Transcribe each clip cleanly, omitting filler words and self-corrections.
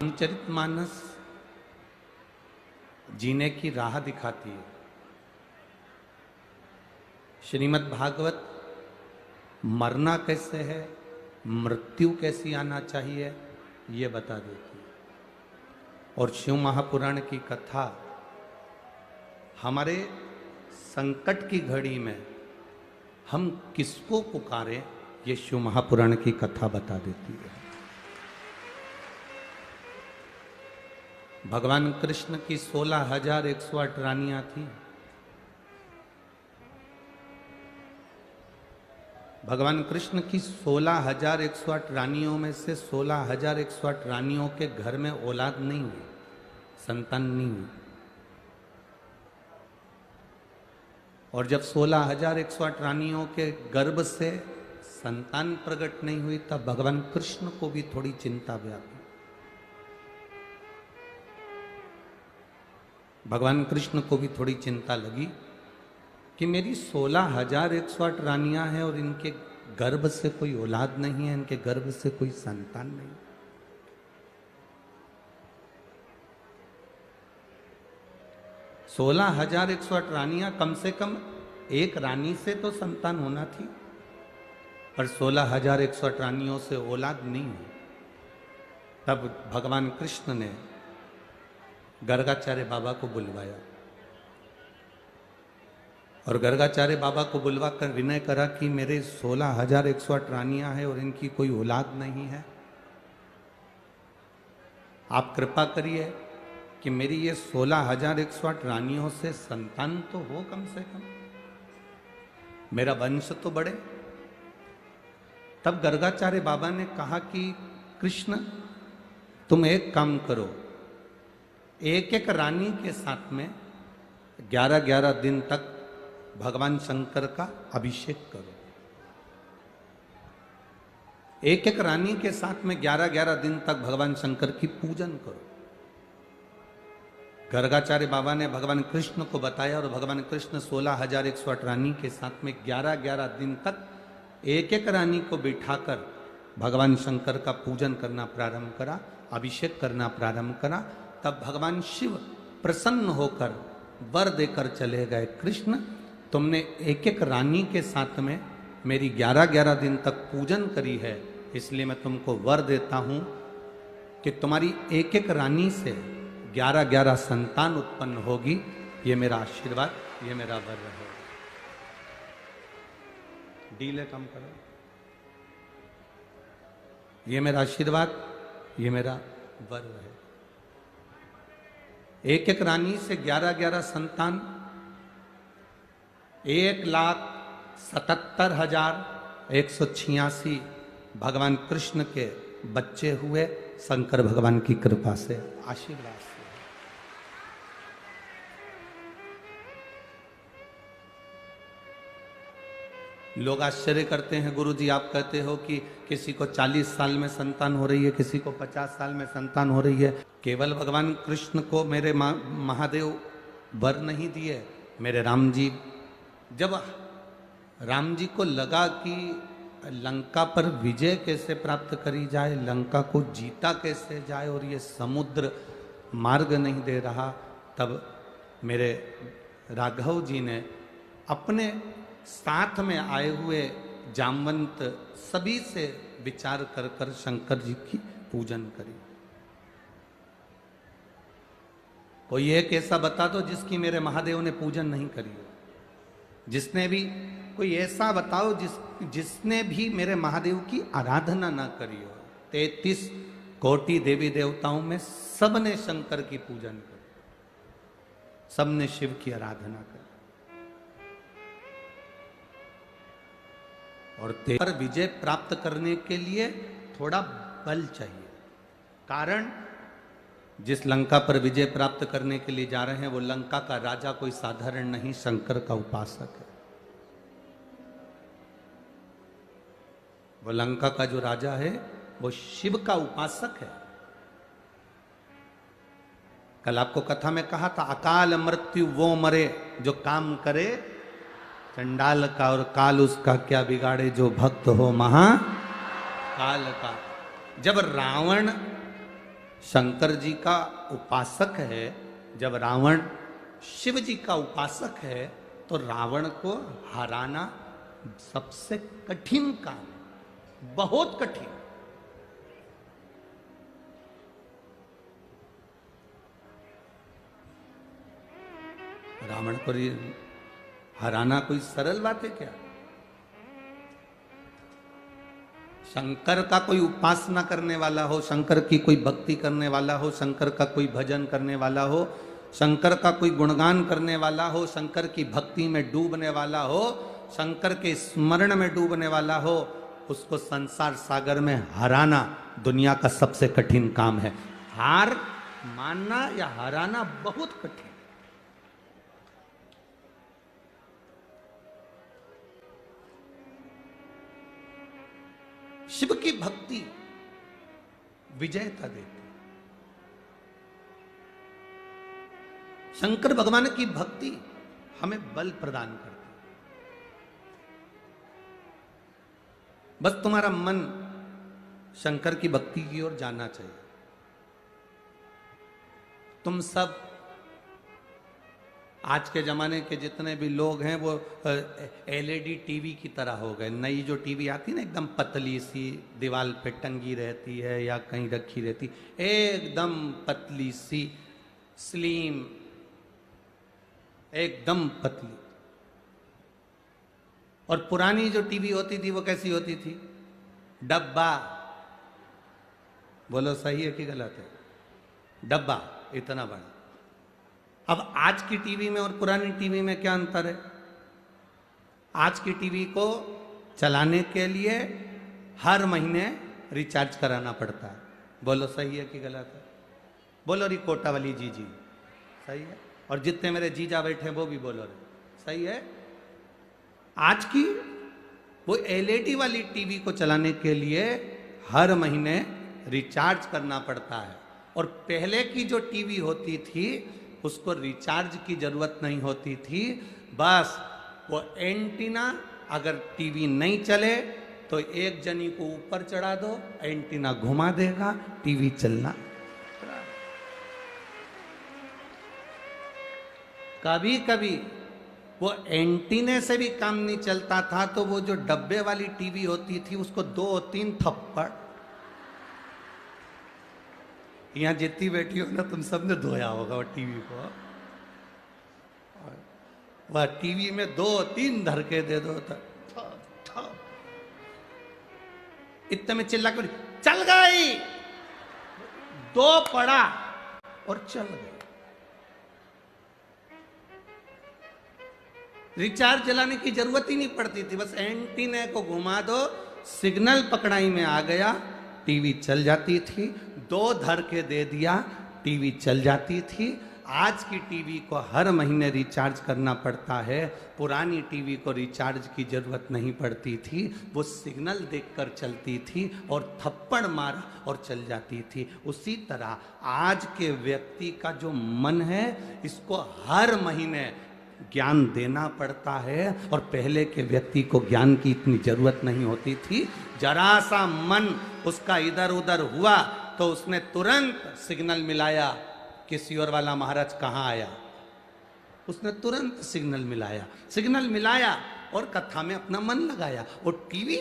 रामचरितमानस जीने की राह दिखाती है। श्रीमद् भागवत मरना कैसे है, मृत्यु कैसी आना चाहिए, ये बता देती है। और शिव महापुराण की कथा हमारे संकट की घड़ी में हम किसको पुकारें, ये शिव महापुराण की कथा बता देती है। भगवान कृष्ण की 16,108 रानियां थी। भगवान कृष्ण की 16,108 रानियों में से 16,108 रानियों के घर में औलाद नहीं हुई, संतान नहीं हुई। और जब 16,108 रानियों के गर्भ से संतान प्रकट नहीं हुई, तब भगवान कृष्ण को भी थोड़ी चिंता व्यापी। भगवान कृष्ण को भी थोड़ी चिंता लगी कि मेरी 16,108 रानियां हैं और इनके गर्भ से कोई औलाद नहीं है, इनके गर्भ से कोई संतान नहीं। 16,108 रानियां, कम से कम एक रानी से तो संतान होना थी, पर 16,108 रानियों से औलाद नहीं है। तब भगवान कृष्ण ने गर्गाचार्य बाबा को बुलवाया और गर्गाचार्य बाबा को बुलवा कर विनय करा कि मेरे 16,108 रानियां हैं और इनकी कोई औलाद नहीं है। आप कृपा करिए कि मेरी ये 16,108 रानियों से संतान तो हो, कम से कम मेरा वंश तो बढ़े। तब गर्गाचार्य बाबा ने कहा कि कृष्ण, तुम एक काम करो, एक एक रानी के साथ में 11-11 दिन तक भगवान शंकर का अभिषेक करो। एक एक रानी के साथ में 11-11 दिन तक भगवान शंकर की पूजन करो। गर्गाचार्य बाबा ने भगवान कृष्ण को बताया और भगवान कृष्ण 16,108 रानी के साथ में 11-11 दिन तक एक एक रानी को बिठाकर भगवान शंकर का पूजन करना प्रारंभ करा, अभिषेक करना प्रारंभ करा। तब भगवान शिव प्रसन्न होकर वर देकर चले गए, कृष्ण तुमने एक एक रानी के साथ में मेरी 11-11 दिन तक पूजन करी है, इसलिए मैं तुमको वर देता हूं कि तुम्हारी एक एक रानी से 11-11 संतान उत्पन्न होगी। ये मेरा आशीर्वाद, ये मेरा वर है। डीले कम करो। ये मेरा आशीर्वाद, ये मेरा वर है। एक एक रानी से 11-11 संतान, 1,77,186 भगवान कृष्ण के बच्चे हुए, शंकर भगवान की कृपा से, आशीर्वाद से। लोग आश्चर्य करते हैं, गुरुजी आप कहते हो कि किसी को 40 साल में संतान हो रही है, किसी को 50 साल में संतान हो रही है। केवल भगवान कृष्ण को मेरे महादेव वर नहीं दिए, मेरे राम जी, जब राम जी को लगा कि लंका पर विजय कैसे प्राप्त करी जाए, लंका को जीता कैसे जाए और ये समुद्र मार्ग नहीं दे रहा, तब मेरे राघव जी ने अपने साथ में आए हुए जामवंत सभी से विचार कर कर शंकर जी की पूजन करी। कोई एक ऐसा बता दो जिसकी मेरे महादेव ने पूजन नहीं करी हो, जिसने भी, कोई ऐसा बताओ जिसने भी मेरे महादेव की आराधना ना करी हो। 33 कोटि देवी देवताओं में सबने शंकर की पूजन करी, सबने शिव की आराधना करी। और पर विजय प्राप्त करने के लिए थोड़ा बल चाहिए। कारण, जिस लंका पर विजय प्राप्त करने के लिए जा रहे हैं वो लंका का राजा कोई साधारण नहीं, शंकर का उपासक है। वो लंका का जो राजा है वो शिव का उपासक है। कल आपको कथा में कहा था, अकाल मृत्यु वो मरे जो काम करे चंडाल का, और काल उसका क्या बिगाड़े जो भक्त हो महा काल का। जब रावण शंकर जी का उपासक है, जब रावण शिव जी का उपासक है तो रावण को हराना सबसे कठिन काम है, बहुत कठिन। रावण को हराना कोई सरल बात है क्या? शंकर का कोई उपासना करने वाला हो, शंकर की कोई भक्ति करने वाला हो, शंकर का कोई भजन करने वाला हो, शंकर का कोई गुणगान करने वाला हो, शंकर की भक्ति में डूबने वाला हो, शंकर के स्मरण में डूबने वाला हो, उसको संसार सागर में हराना दुनिया का सबसे कठिन काम है। हार मानना या हराना बहुत कठिन। शिव की भक्ति विजयता देती, शंकर भगवान की भक्ति हमें बल प्रदान करती। बस तुम्हारा मन शंकर की भक्ति की ओर जाना चाहिए। तुम सब आज के ज़माने के जितने भी लोग हैं वो एलईडी टीवी की तरह हो गए। नई जो टीवी आती है ना, एकदम पतली सी, दीवार पे टंगी रहती है या कहीं रखी रहती, एकदम पतली सी, स्लिम, एकदम पतली। और पुरानी जो टीवी होती थी वो कैसी होती थी? डब्बा। बोलो सही है कि गलत है? डब्बा इतना बड़ा। अब आज की टीवी में और पुरानी टीवी में क्या अंतर है? आज की टीवी को चलाने के लिए हर महीने रिचार्ज कराना पड़ता है। बोलो सही है कि गलत है? बोलो री कोटा वाली जीजी सही है, और जितने मेरे जीजा बैठे वो भी बोलो रे सही है। आज की वो एलईडी वाली टीवी को चलाने के लिए हर महीने रिचार्ज करना पड़ता है, और पहले की जो टीवी होती थी उसको रिचार्ज की जरूरत नहीं होती थी। बस वो एंटीना, अगर टीवी नहीं चले तो एक जनी को ऊपर चढ़ा दो, एंटीना घुमा देगा, टीवी चलना। कभी कभी वो एंटीने से भी काम नहीं चलता था तो वो जो डब्बे वाली टीवी होती थी उसको 2-3 थप्पड़, यहां जितनी बैठी हो ना तुम सबने धोया होगा वो टीवी को, वह टीवी में 2-3 धरके दे दो तो इतने में चिल्ला के चल गई, 2 पड़ा और चल गई। रिचार्ज जलाने की जरूरत ही नहीं पड़ती थी, बस एंटीने को घुमा दो, सिग्नल पकड़ाई में आ गया, टीवी चल जाती थी। 2 धर के दे दिया, टीवी चल जाती थी। आज की टीवी को हर महीने रिचार्ज करना पड़ता है, पुरानी टीवी को रिचार्ज की जरूरत नहीं पड़ती थी, वो सिग्नल देखकर चलती थी और थप्पड़ मारा और चल जाती थी। उसी तरह आज के व्यक्ति का जो मन है इसको हर महीने ज्ञान देना पड़ता है, और पहले के व्यक्ति को ज्ञान की इतनी जरूरत नहीं होती थी। जरा सा मन उसका इधर उधर हुआ तो उसने तुरंत सिग्नल मिलाया, किसी और वाला महाराज कहाँ आया, उसने तुरंत सिग्नल मिलाया और कथा में अपना मन लगाया और टीवी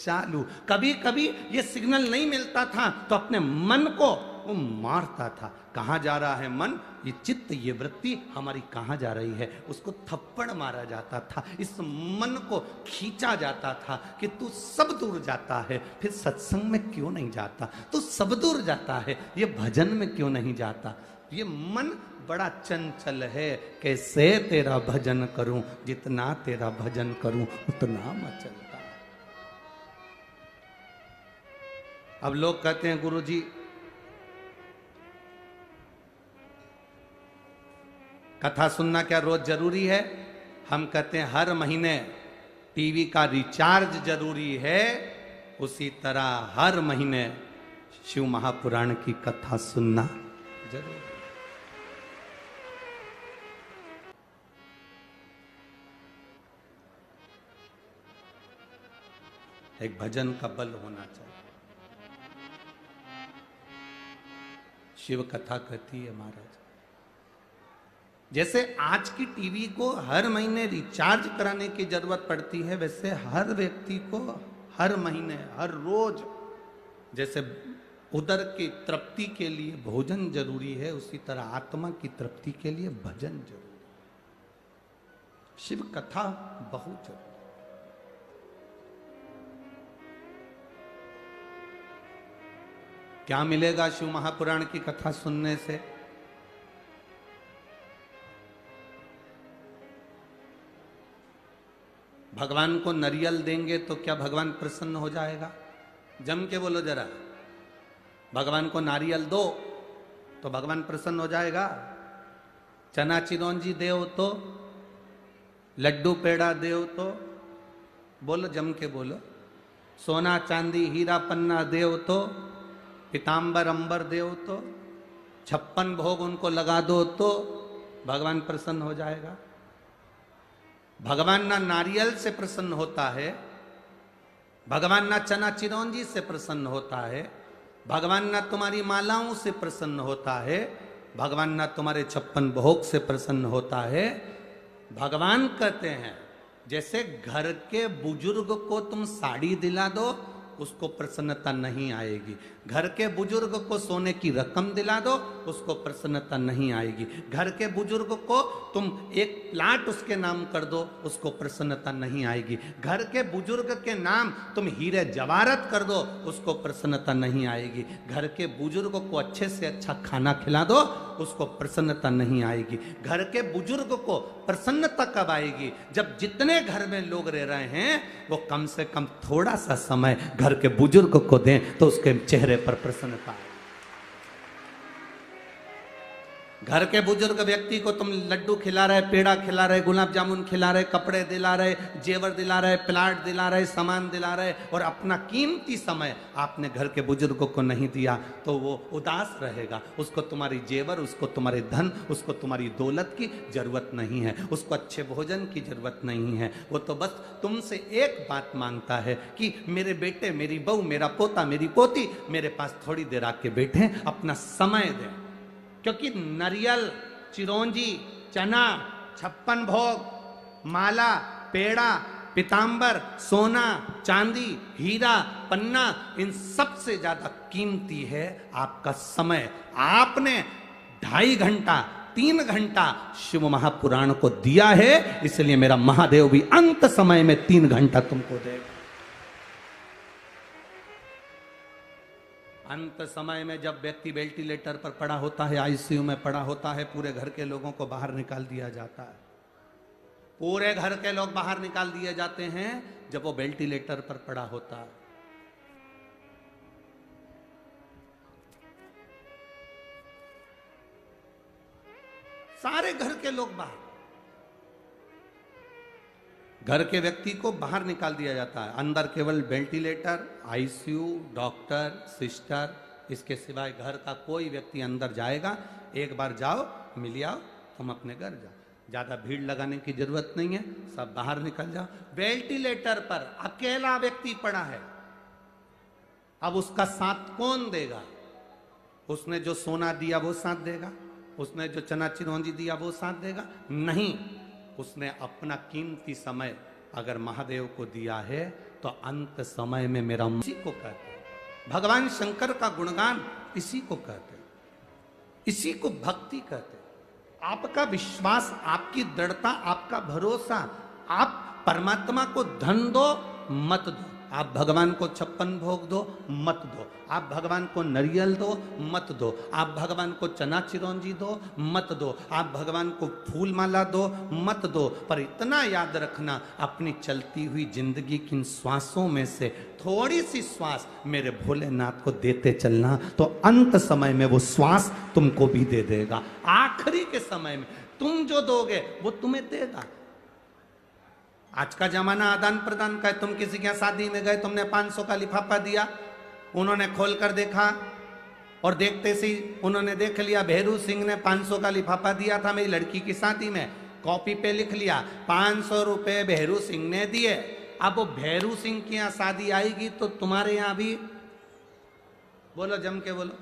चालू। कभी कभी ये सिग्नल नहीं मिलता था तो अपने मन को वो मारता था, कहाँ जा रहा है मन, ये चित्त, ये वृत्ति हमारी कहाँ जा रही है, उसको थप्पड़ मारा जाता था, इस मन को खींचा जाता था कि तू सब दूर जाता है, फिर सत्संग में क्यों नहीं जाता, तू सब दूर जाता है, ये भजन में क्यों नहीं जाता, ये मन बड़ा चंचल है, कैसे तेरा भजन करूं, जितना तेरा भजन करूं उतना मचलता। अब लोग कहते हैं गुरुजी कथा सुनना क्या रोज जरूरी है? हम कहते हैं हर महीने टीवी का रिचार्ज जरूरी है, उसी तरह हर महीने शिव महापुराण की कथा सुनना जरूरी है। एक भजन का बल होना चाहिए। शिव कथा कहती है महाराज। जैसे आज की टीवी को हर महीने रिचार्ज कराने की जरूरत पड़ती है, वैसे हर व्यक्ति को हर महीने हर रोज जैसे उदर की तृप्ति के लिए भोजन जरूरी है, उसी तरह आत्मा की तृप्ति के लिए भजन जरूरी है। शिव कथा बहुत जरूरी। क्या मिलेगा शिव महापुराण की कथा सुनने से? भगवान को नरियल देंगे तो क्या भगवान प्रसन्न हो जाएगा? जम के बोलो जरा, भगवान को नारियल दो तो भगवान प्रसन्न हो जाएगा? चना चिरौंजी देव तो, लड्डू पेड़ा देव तो, बोलो जम के बोलो। सोना चांदी हीरा पन्ना देव तो, पीताम्बर अंबर देव तो, 56 भोग उनको लगा दो तो भगवान प्रसन्न हो जाएगा? भगवान ना नारियल से प्रसन्न होता है, भगवान ना चना चिरौंजी से प्रसन्न होता है, भगवान ना तुम्हारी मालाओं से प्रसन्न होता है, भगवान ना तुम्हारे 56 भोग से प्रसन्न होता है। भगवान कहते हैं जैसे घर के बुजुर्ग को तुम साड़ी दिला दो उसको प्रसन्नता नहीं आएगी, घर के बुजुर्ग को सोने की रकम दिला दो उसको प्रसन्नता नहीं आएगी, घर के बुजुर्ग को तुम एक प्लाट उसके नाम कर दो उसको प्रसन्नता नहीं आएगी, घर के बुजुर्ग के नाम तुम हीरे जवाहरत कर दो उसको प्रसन्नता नहीं आएगी, घर के बुजुर्ग को अच्छे से अच्छा खाना खिला दो उसको प्रसन्नता नहीं आएगी। घर के बुजुर्ग को प्रसन्नता कब आएगी? जब जितने घर में लोग रह रहे हैं वो कम से कम थोड़ा सा समय घर के बुजुर्ग को दें तो उसके चेहरे पर प्रसन्नता आए। घर के बुजुर्ग व्यक्ति को तुम लड्डू खिला रहे, पेड़ा खिला रहे, गुलाब जामुन खिला रहे, कपड़े दिला रहे, जेवर दिला रहे, प्लाट दिला रहे, सामान दिला रहे और अपना कीमती समय आपने घर के बुजुर्गों को नहीं दिया तो वो उदास रहेगा। उसको तुम्हारी जेवर, उसको तुम्हारे धन, उसको तुम्हारी दौलत की जरूरत नहीं है, उसको अच्छे भोजन की जरूरत नहीं है। वो तो बस तुमसे एक बात मांगता है कि मेरे बेटे, मेरी बहू, मेरा पोता, मेरी पोती मेरे पास थोड़ी देर आके बैठे, अपना समय दें। क्योंकि नरियल, चिरौंजी, चना, 56 भोग, माला, पेड़ा, पीताम्बर, सोना, चांदी, हीरा, पन्ना, इन सबसे ज्यादा कीमती है आपका समय। आपने 2.5 घंटा 3 घंटा शिव महापुराण को दिया है, इसलिए मेरा महादेव भी अंत समय में 3 घंटा तुमको देगा। अंत समय में जब व्यक्ति वेंटिलेटर पर पड़ा होता है, आईसीयू में पड़ा होता है, पूरे घर के लोगों को बाहर निकाल दिया जाता है, पूरे घर के लोग बाहर निकाल दिए जाते हैं जब वो वेंटिलेटर पर पड़ा होता है। सारे घर के लोग बाहर, घर के व्यक्ति को बाहर निकाल दिया जाता है, अंदर केवल वेंटिलेटर, आईसीयू, डॉक्टर, सिस्टर, इसके सिवाय घर का कोई व्यक्ति अंदर जाएगा, एक बार जाओ मिल आओ, तुम अपने घर जाओ, ज्यादा भीड़ लगाने की जरूरत नहीं है, सब बाहर निकल जाओ। वेंटिलेटर पर अकेला व्यक्ति पड़ा है, अब उसका साथ कौन देगा? उसने जो सोना दिया वो साथ देगा? उसने जो चना चिरौंजी दिया वो साथ देगा? नहीं, उसने अपना कीमती समय अगर महादेव को दिया है तो अंत समय में मेरा इसी को कहते हैं। भगवान शंकर का गुणगान इसी को कहते हैं, इसी को भक्ति कहते हैं। आपका विश्वास, आपकी दृढ़ता, आपका भरोसा, आप परमात्मा को धन दो मत दो, आप भगवान को 56 भोग दो मत दो, आप भगवान को नरियल दो मत दो, आप भगवान को चना चिरौंजी दो मत दो, आप भगवान को फूल माला दो मत दो, पर इतना याद रखना अपनी चलती हुई जिंदगी की इन श्वासों में से थोड़ी सी श्वास मेरे भोलेनाथ को देते चलना, तो अंत समय में वो श्वास तुमको भी दे देगा। आखिरी के समय में तुम जो दोगे वो तुम्हें देगा। आज का जमाना आदान प्रदान का है। तुम किसी के शादी में गए, तुमने 500 का लिफाफा दिया, उन्होंने खोल कर देखा और देखते से उन्होंने देख लिया भैरू सिंह ने 500 का लिफाफा दिया था मेरी लड़की की शादी में, कॉपी पे लिख लिया 500 रुपए भैरू सिंह ने दिए। अब वो भैरू सिंह की यहाँ शादी आएगी तो तुम्हारे यहाँ भी, बोलो जम के बोलो,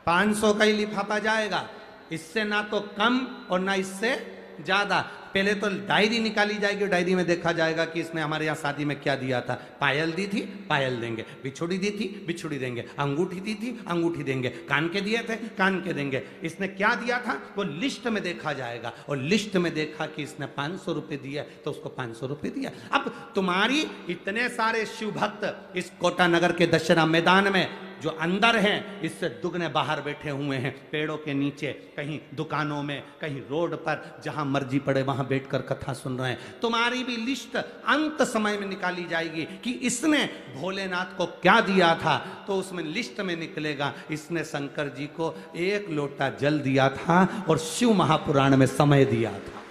500 का ही लिफाफा जाएगा, इससे ना तो कम और ना इससे ज्यादा। पहले तो डायरी निकाली जाएगी, डायरी में देखा जाएगा कि इसने हमारे यहाँ शादी में क्या दिया था। पायल दी थी, पायल देंगे। बिछुड़ी दी थी, बिछुड़ी देंगे। अंगूठी दी थी, अंगूठी देंगे। कान के दिए थे, कान के देंगे। इसने क्या दिया था वो लिस्ट में देखा जाएगा, और लिस्ट में देखा कि इसने 500 रुपये दिया तो उसको 500 रुपये दिया। अब तुम्हारी इतने सारे शिव भक्त इस कोटा नगर के दशहरा मैदान में जो अंदर हैं, इससे दुगने बाहर बैठे हुए हैं, पेड़ों के नीचे, कहीं दुकानों में, कहीं रोड पर, जहां मर्जी पड़े वहां बैठकर कथा सुन रहे हैं। तुम्हारी भी लिस्ट अंत समय में निकाली जाएगी कि इसने भोलेनाथ को क्या दिया था, तो उसमें लिस्ट में निकलेगा इसने शंकर जी को 1 लोटा जल दिया था और शिव महापुराण में समय दिया था।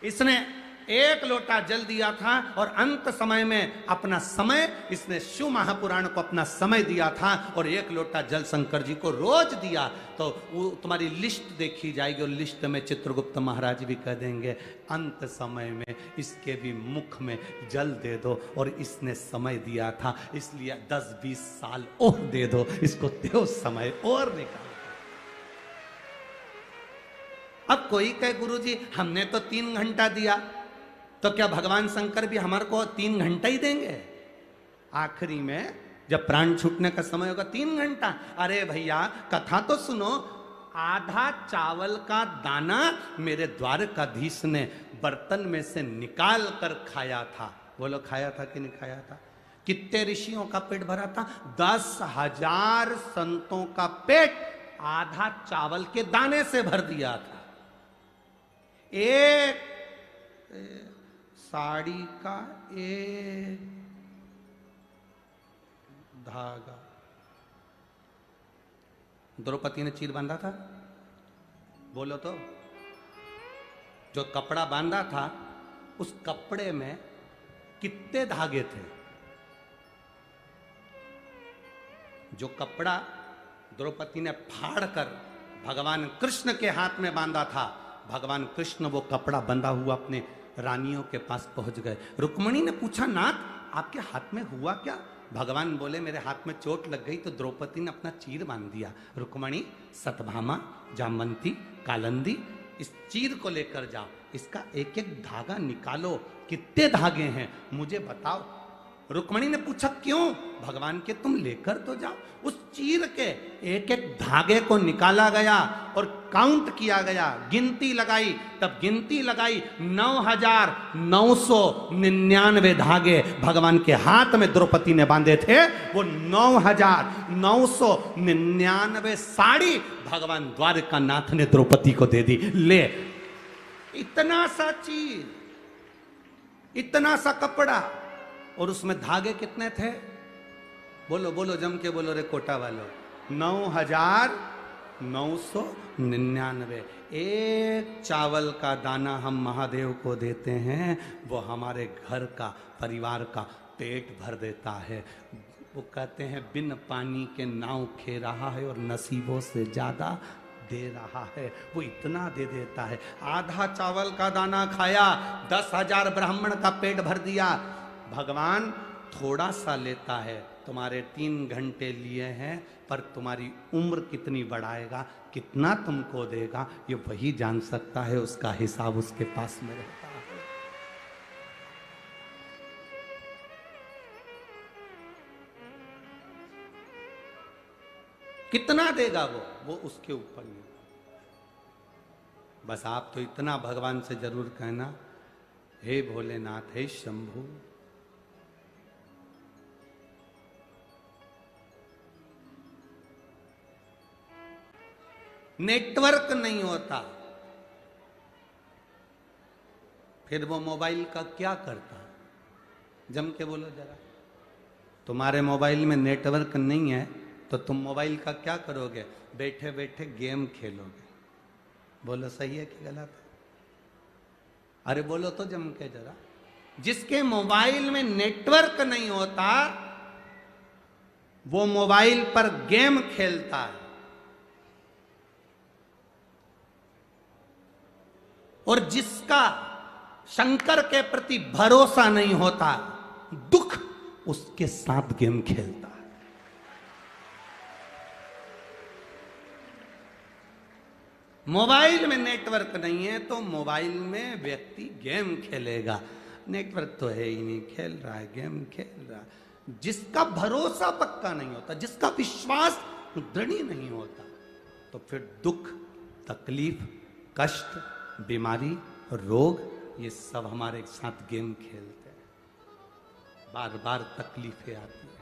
इसने 1 लोटा जल दिया था और अंत समय में अपना समय, इसने शिव महापुराण को अपना समय दिया था और 1 लोटा जल शंकर जी को रोज दिया। तो वो तुम्हारी लिस्ट देखी जाएगी और लिस्ट में चित्रगुप्त महाराज भी कह देंगे अंत समय में इसके भी मुख में जल दे दो, और इसने समय दिया था इसलिए 10-20 साल और दे दो, इसको दो समय और निकाल। अब कोई कहे गुरुजी हमने तो 3 घंटा दिया, तो क्या भगवान शंकर भी हमारे को 3 घंटा ही देंगे? आखिरी में जब प्राण छूटने का समय होगा 3 घंटा। अरे भैया कथा तो सुनो, आधा चावल का दाना मेरे द्वारकाधीश ने बर्तन में से निकाल कर खाया था। बोलो खाया था कि नहीं खाया था? कितने ऋषियों का पेट भरा था? 10,000 संतों का पेट आधा चावल के दाने से भर दिया था। एक साड़ी का एक धागा द्रौपदी ने चीर बांधा था। बोलो तो, जो कपड़ा बांधा था उस कपड़े में कितने धागे थे? जो कपड़ा द्रौपदी ने फाड़ कर भगवान कृष्ण के हाथ में बांधा था, भगवान कृष्ण वो कपड़ा बंधा हुआ अपने रानियों के पास पहुंच गए। रुक्मणी ने पूछा नाथ आपके हाथ में हुआ क्या? भगवान बोले मेरे हाथ में चोट लग गई तो द्रौपदी ने अपना चीर बांध दिया। रुक्मणी, सतभामा, जामवंती, कालंदी, इस चीर को लेकर जाओ, इसका एक एक धागा निकालो। कितने धागे हैं मुझे बताओ। रुक्मणी ने पूछा क्यों? भगवान के तुम लेकर तो जाओ। उस चीर के एक एक धागे को निकाला गया और काउंट किया गया, गिनती लगाई। तब गिनती लगाई 9,999 धागे भगवान के हाथ में द्रौपदी ने बांधे थे। वो 9,999 साड़ी भगवान द्वारकानाथ ने द्रौपदी को दे दी। ले, इतना सा चीर, इतना सा कपड़ा, और उसमें धागे कितने थे? बोलो बोलो, जम के बोलो रे कोटा वालों। 9,999। एक चावल का दाना हम महादेव को देते हैं, वो हमारे घर का, परिवार का पेट भर देता है। वो कहते हैं बिन पानी के नाव खे रहा है और नसीबों से ज्यादा दे रहा है। वो इतना दे देता है। आधा चावल का दाना खाया, 10,000 ब्राह्मण का पेट भर दिया। भगवान थोड़ा सा लेता है, तुम्हारे 3 घंटे लिए हैं, पर तुम्हारी उम्र कितनी बढ़ाएगा, कितना तुमको देगा, ये वही जान सकता है। उसका हिसाब उसके पास में रहता है। कितना देगा वो उसके ऊपर नहीं। बस आप तो इतना भगवान से जरूर कहना, हे भोलेनाथ, हे शंभू, नेटवर्क नहीं होता, फिर वो मोबाइल का क्या करता? जम के बोलो जरा। तुम्हारे मोबाइल में नेटवर्क नहीं है तो तुम मोबाइल का क्या करोगे? बैठे बैठे गेम खेलोगे। बोलो सही है कि गलत है? अरे बोलो तो जम के जरा। जिसके मोबाइल में नेटवर्क नहीं होता वो मोबाइल पर गेम खेलता है, और जिसका शंकर के प्रति भरोसा नहीं होता, दुख उसके साथ गेम खेलता है। मोबाइल में नेटवर्क नहीं है तो मोबाइल में व्यक्ति गेम खेलेगा। नेटवर्क तो है ही नहीं, खेल रहा है, गेम खेल रहा है। जिसका भरोसा पक्का नहीं होता, जिसका विश्वास दृढ़ नहीं होता, तो फिर दुख, तकलीफ, कष्ट, बीमारी, रोग, ये सब हमारे साथ गेम खेलते हैं। बार बार तकलीफें आती हैं।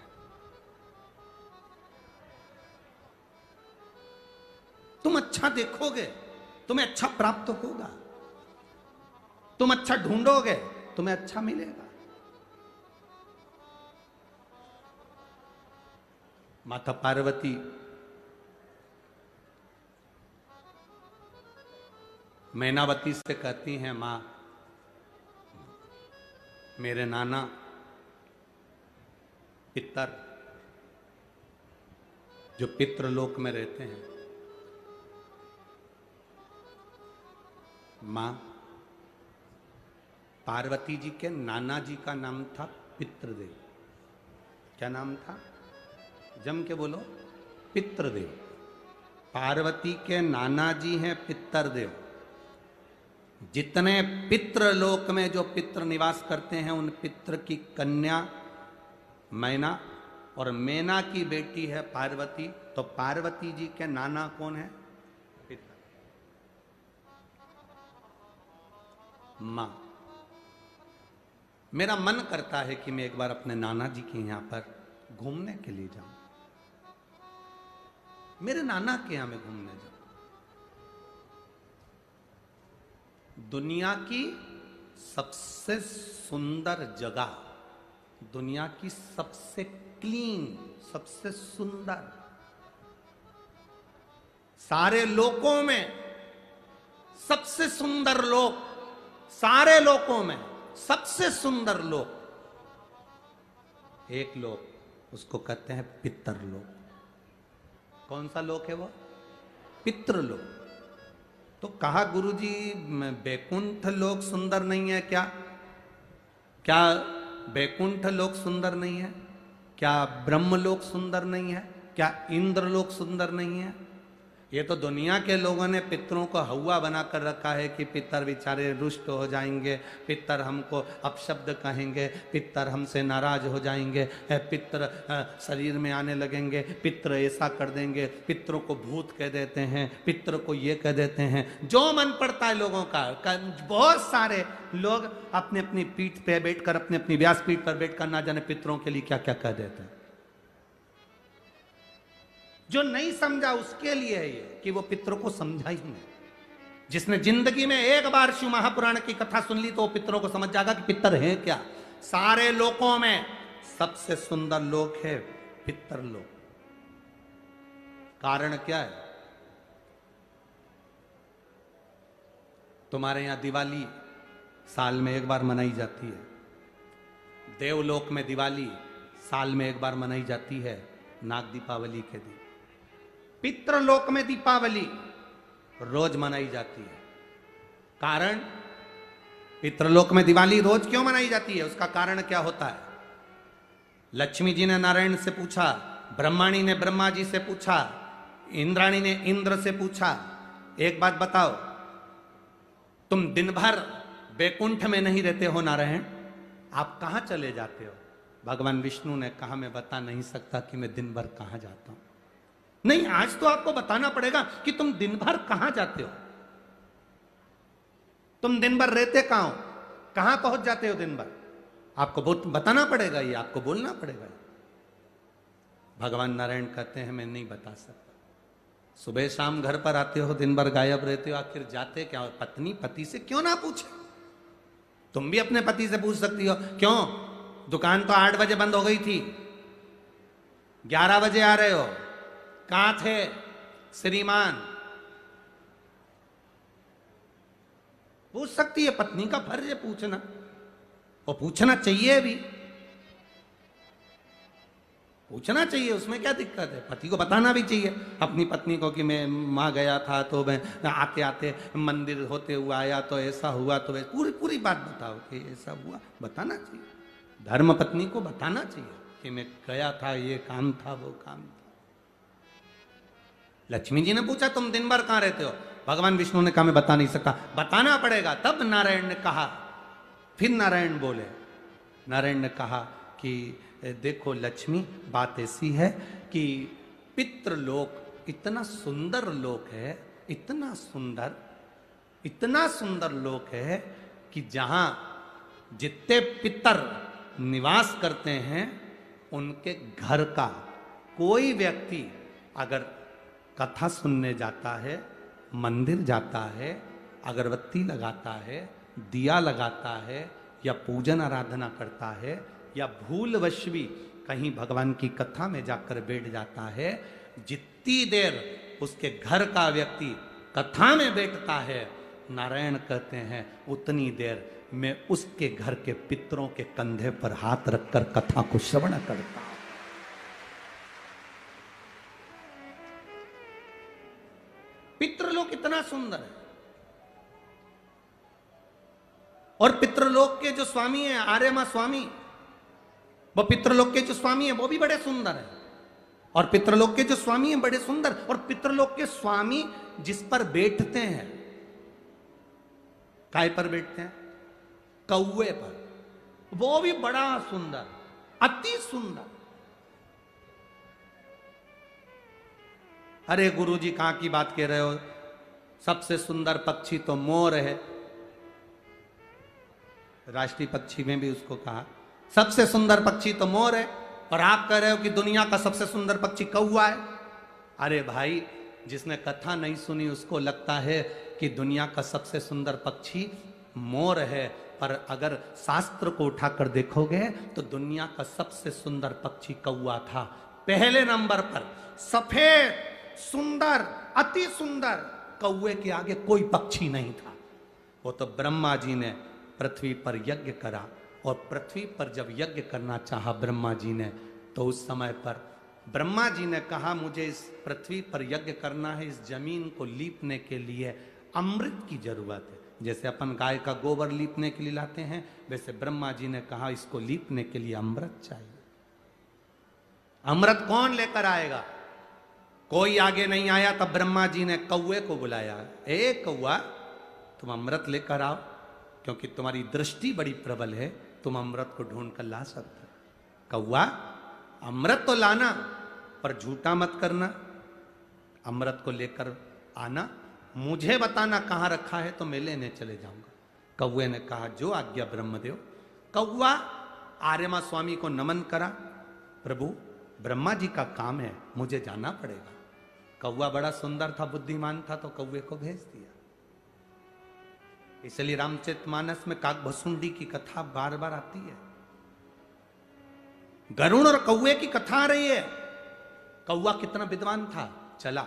तुम अच्छा देखोगे, तुम्हें अच्छा प्राप्त होगा। तुम अच्छा ढूंढोगे, तुम्हें अच्छा मिलेगा। माता पार्वती मैनावती से कहती हैं, मां, मेरे नाना पितर जो पितृलोक में रहते हैं, मां, पार्वती जी के नाना जी का नाम था पितृदेव। क्या नाम था? जम के बोलो, पितृदेव। पार्वती के नाना जी हैं पितृदेव। जितने पितृलोक में जो पितृ निवास करते हैं, उन पितृ की कन्या मैना और मैना की बेटी है पार्वती। तो पार्वती जी के नाना कौन है? पितर, मां। मेरा मन करता है कि मैं एक बार अपने नाना जी के यहां पर घूमने के लिए जाऊं, मेरे नाना के यहां में घूमने जाऊं। दुनिया की सबसे सुंदर जगह, दुनिया की सबसे क्लीन, सबसे सुंदर, सारे लोकों में सबसे सुंदर लोक, सारे लोकों में सबसे सुंदर लोक, एक लोक, उसको कहते हैं पितरलोक। कौन सा लोक है वो? पितृलोक। तो कहा गुरुजी बैकुंठ लोक सुंदर नहीं है क्या? क्या बैकुंठ लोक सुंदर नहीं है? क्या ब्रह्मलोक सुंदर नहीं है? क्या इंद्रलोक सुंदर नहीं है? ये तो दुनिया के लोगों ने पितरों को हवा बनाकर रखा है कि पितर बेचारे रुष्ट हो जाएंगे, पितर हमको अपशब्द कहेंगे, पितर हमसे नाराज हो जाएंगे, पितर शरीर में आने लगेंगे, पितर ऐसा कर देंगे, पितरों को भूत कह देते हैं, पितर को ये कह देते हैं, जो मन पड़ता है लोगों का। बहुत सारे लोग अपनी अपनी पीठ पे बैठकर, अपनी अपनी व्यास पीठ पर बैठकर ना जाने पितरों के लिए क्या क्या कह देते हैं। जो नहीं समझा उसके लिए है ये कि वो पितरों को समझा ही नहीं। जिसने जिंदगी में एक बार शिव महापुराण की कथा सुन ली तो वो पितरों को समझ जाएगा कि पितर है क्या। सारे लोकों में सबसे सुंदर लोक है पितरलोक। कारण क्या है? तुम्हारे यहां दिवाली साल में एक बार मनाई जाती है, देवलोक में दिवाली साल में एक बार मनाई जाती है, नाग दीपावली के दिन। पितृलोक में दीपावली रोज मनाई जाती है। कारण, पितृलोक में दिवाली रोज क्यों मनाई जाती है? उसका कारण क्या होता है? लक्ष्मी जी ने नारायण से पूछा, ब्रह्माणी ने ब्रह्मा जी से पूछा, इंद्राणी ने इंद्र से पूछा, एक बात बताओ, तुम दिन भर बैकुंठ में नहीं रहते हो नारायण, आप कहां चले जाते हो? भगवान विष्णु ने कहा, मैं बता नहीं सकता कि मैं दिन भर कहां जाता हूं। नहीं, आज तो आपको बताना पड़ेगा कि तुम दिन भर कहां जाते हो, तुम दिन भर रहते कहां हो, कहां पहुंच जाते हो दिन भर। आपको बताना पड़ेगा, ये आपको बोलना पड़ेगा। भगवान नारायण कहते हैं, मैं नहीं बता सकता। सुबह शाम घर पर आते हो, दिन भर गायब रहते हो, आखिर जाते क्या हो? पत्नी पति से क्यों ना पूछे? तुम भी अपने पति से पूछ सकती हो, क्यों दुकान तो 8 बजे बंद हो गई थी, 11 बजे आ रहे हो, कहां थे श्रीमान? पूछ सकती है, पत्नी का फर्ज है पूछना, और पूछना चाहिए भी, पूछना चाहिए, उसमें क्या दिक्कत है? पति को बताना भी चाहिए अपनी पत्नी को कि मैं वहां गया था, तो मैं आते आते मंदिर होते हुए आया, तो ऐसा हुआ, तो पूरी पूरी बात बताओ कि ऐसा हुआ, बताना चाहिए। धर्म पत्नी को बताना चाहिए कि मैं गया था, ये काम था, वो काम था। लक्ष्मी जी ने पूछा, तुम दिन भर कहां रहते हो? भगवान विष्णु ने कहा मैं बता नहीं सकता। बताना पड़ेगा। तब नारायण ने कहा, फिर नारायण बोले, नारायण ने कहा कि देखो लक्ष्मी, बात ऐसी है कि पितृलोक इतना सुंदर लोक है, इतना सुंदर लोक है कि जहां जितने पितर निवास करते हैं उनके घर का कोई व्यक्ति अगर कथा सुनने जाता है, मंदिर जाता है, अगरबत्ती लगाता है, दिया लगाता है या पूजन आराधना करता है या भूलवश भी कहीं भगवान की कथा में जाकर बैठ जाता है, जितनी देर उसके घर का व्यक्ति कथा में बैठता है, नारायण कहते हैं उतनी देर मैं उसके घर के पितरों के कंधे पर हाथ रखकर कथा को श्रवण करता हूं। पितृलोक इतना सुंदर है। और पितृलोक के जो स्वामी हैं, आर्यमा स्वामी, वो पितृलोक के जो स्वामी हैं वो भी बड़े सुंदर हैं। और पितृलोक के जो स्वामी हैं बड़े सुंदर, और पितृलोक के स्वामी जिस पर बैठते हैं, काय पर बैठते हैं? कौवे पर। वो भी बड़ा सुंदर, अति सुंदर। अरे गुरुजी कहां की बात कह रहे हो? सबसे सुंदर पक्षी तो मोर है। राष्ट्रीय पक्षी में भी उसको कहा सबसे सुंदर पक्षी तो मोर है, और आप कह रहे हो कि दुनिया का सबसे सुंदर पक्षी कौवा है। अरे भाई, जिसने कथा नहीं सुनी उसको लगता है कि दुनिया का सबसे सुंदर पक्षी मोर है, पर अगर शास्त्र को उठाकर देखोगे तो दुनिया का सबसे सुंदर पक्षी कौवा था। पहले नंबर पर सफेद, सुंदर, अति सुंदर, कौवे के आगे कोई पक्षी नहीं था। वो तो ब्रह्मा जी ने पृथ्वी पर यज्ञ करा, और पृथ्वी पर जब यज्ञ करना चाहा ब्रह्मा जी ने, तो उस समय पर ब्रह्मा जी ने कहा मुझे इस पृथ्वी पर यज्ञ करना है, इस जमीन को लीपने के लिए अमृत की जरूरत है। जैसे अपन गाय का गोबर लीपने के लिए लाते हैं, वैसे ब्रह्मा जी ने कहा इसको लीपने के लिए अमृत चाहिए। अमृत कौन लेकर आएगा? कोई आगे नहीं आया। तब ब्रह्मा जी ने कौवे को बुलाया, ए कौवा, तुम अमृत लेकर आओ, क्योंकि तुम्हारी दृष्टि बड़ी प्रबल है, तुम अमृत को ढूंढ कर ला सकते हो। कौवा, अमृत तो लाना, पर झूठा मत करना। अमृत को लेकर आना, मुझे बताना कहां रखा है तो मैं लेने चले जाऊंगा। कौवे ने कहा जो आज्ञा ब्रह्मदेव। कौवा आर्यमा स्वामी को नमन करा, प्रभु ब्रह्मा जी का काम है, मुझे जाना पड़ेगा। कौवा बड़ा सुंदर था, बुद्धिमान था, तो कौवे को भेज दिया। इसलिए रामचरितमानस में काकभसुंडी की कथा बार बार आती है। गरुण और कौवे की कथा आ रही है। कौवा कितना विद्वान था, चला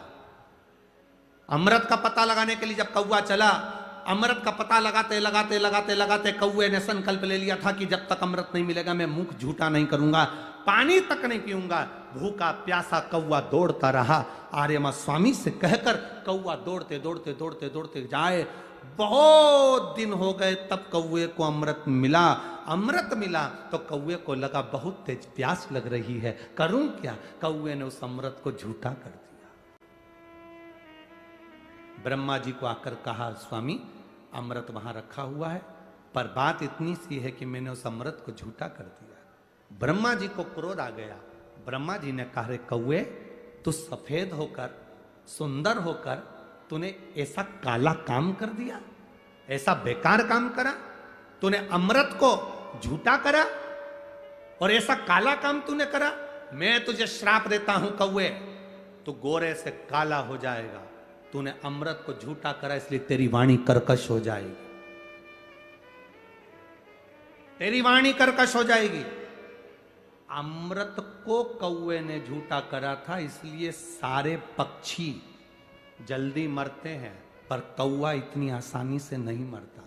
अमृत का पता लगाने के लिए। जब कौवा चला, अमृत का पता लगाते लगाते लगाते लगाते कौवे ने संकल्प ले लिया था कि जब तक अमृत नहीं मिलेगा मैं मुंह झूठा नहीं करूंगा, पानी तक नहीं पीऊंगा। भूखा प्यासा कौवा दौड़ता रहा। आर्यमा स्वामी से कहकर कौवा दौड़ते दौड़ते दौड़ते दौड़ते जाए। बहुत दिन हो गए, तब कौवे को अमृत मिला। अमृत मिला तो कौवे को लगा बहुत तेज प्यास लग रही है, करूं क्या? कौवे ने उस अमृत को झूठा कर दिया। ब्रह्मा जी को आकर कहा स्वामी अमृत वहां रखा हुआ है, पर बात इतनी सी है कि मैंने उस अमृत को झूठा कर दिया। ब्रह्मा जी को क्रोध आ गया। ब्रह्मा जी ने कहा रे कौवे, तू सफेद होकर, सुंदर होकर, तूने ऐसा काला काम कर दिया, ऐसा बेकार काम करा, तूने अमृत को झूठा करा और ऐसा काला काम तूने करा। मैं तुझे श्राप देता हूं कौवे, तू गोरे से काला हो जाएगा। तूने अमृत को झूठा करा, इसलिए तेरी वाणी कर्कश हो जाएगी, तेरी वाणी कर्कश हो जाएगी। अमृत को कौवे ने झूठा करा था, इसलिए सारे पक्षी जल्दी मरते हैं, पर कौवा इतनी आसानी से नहीं मरता।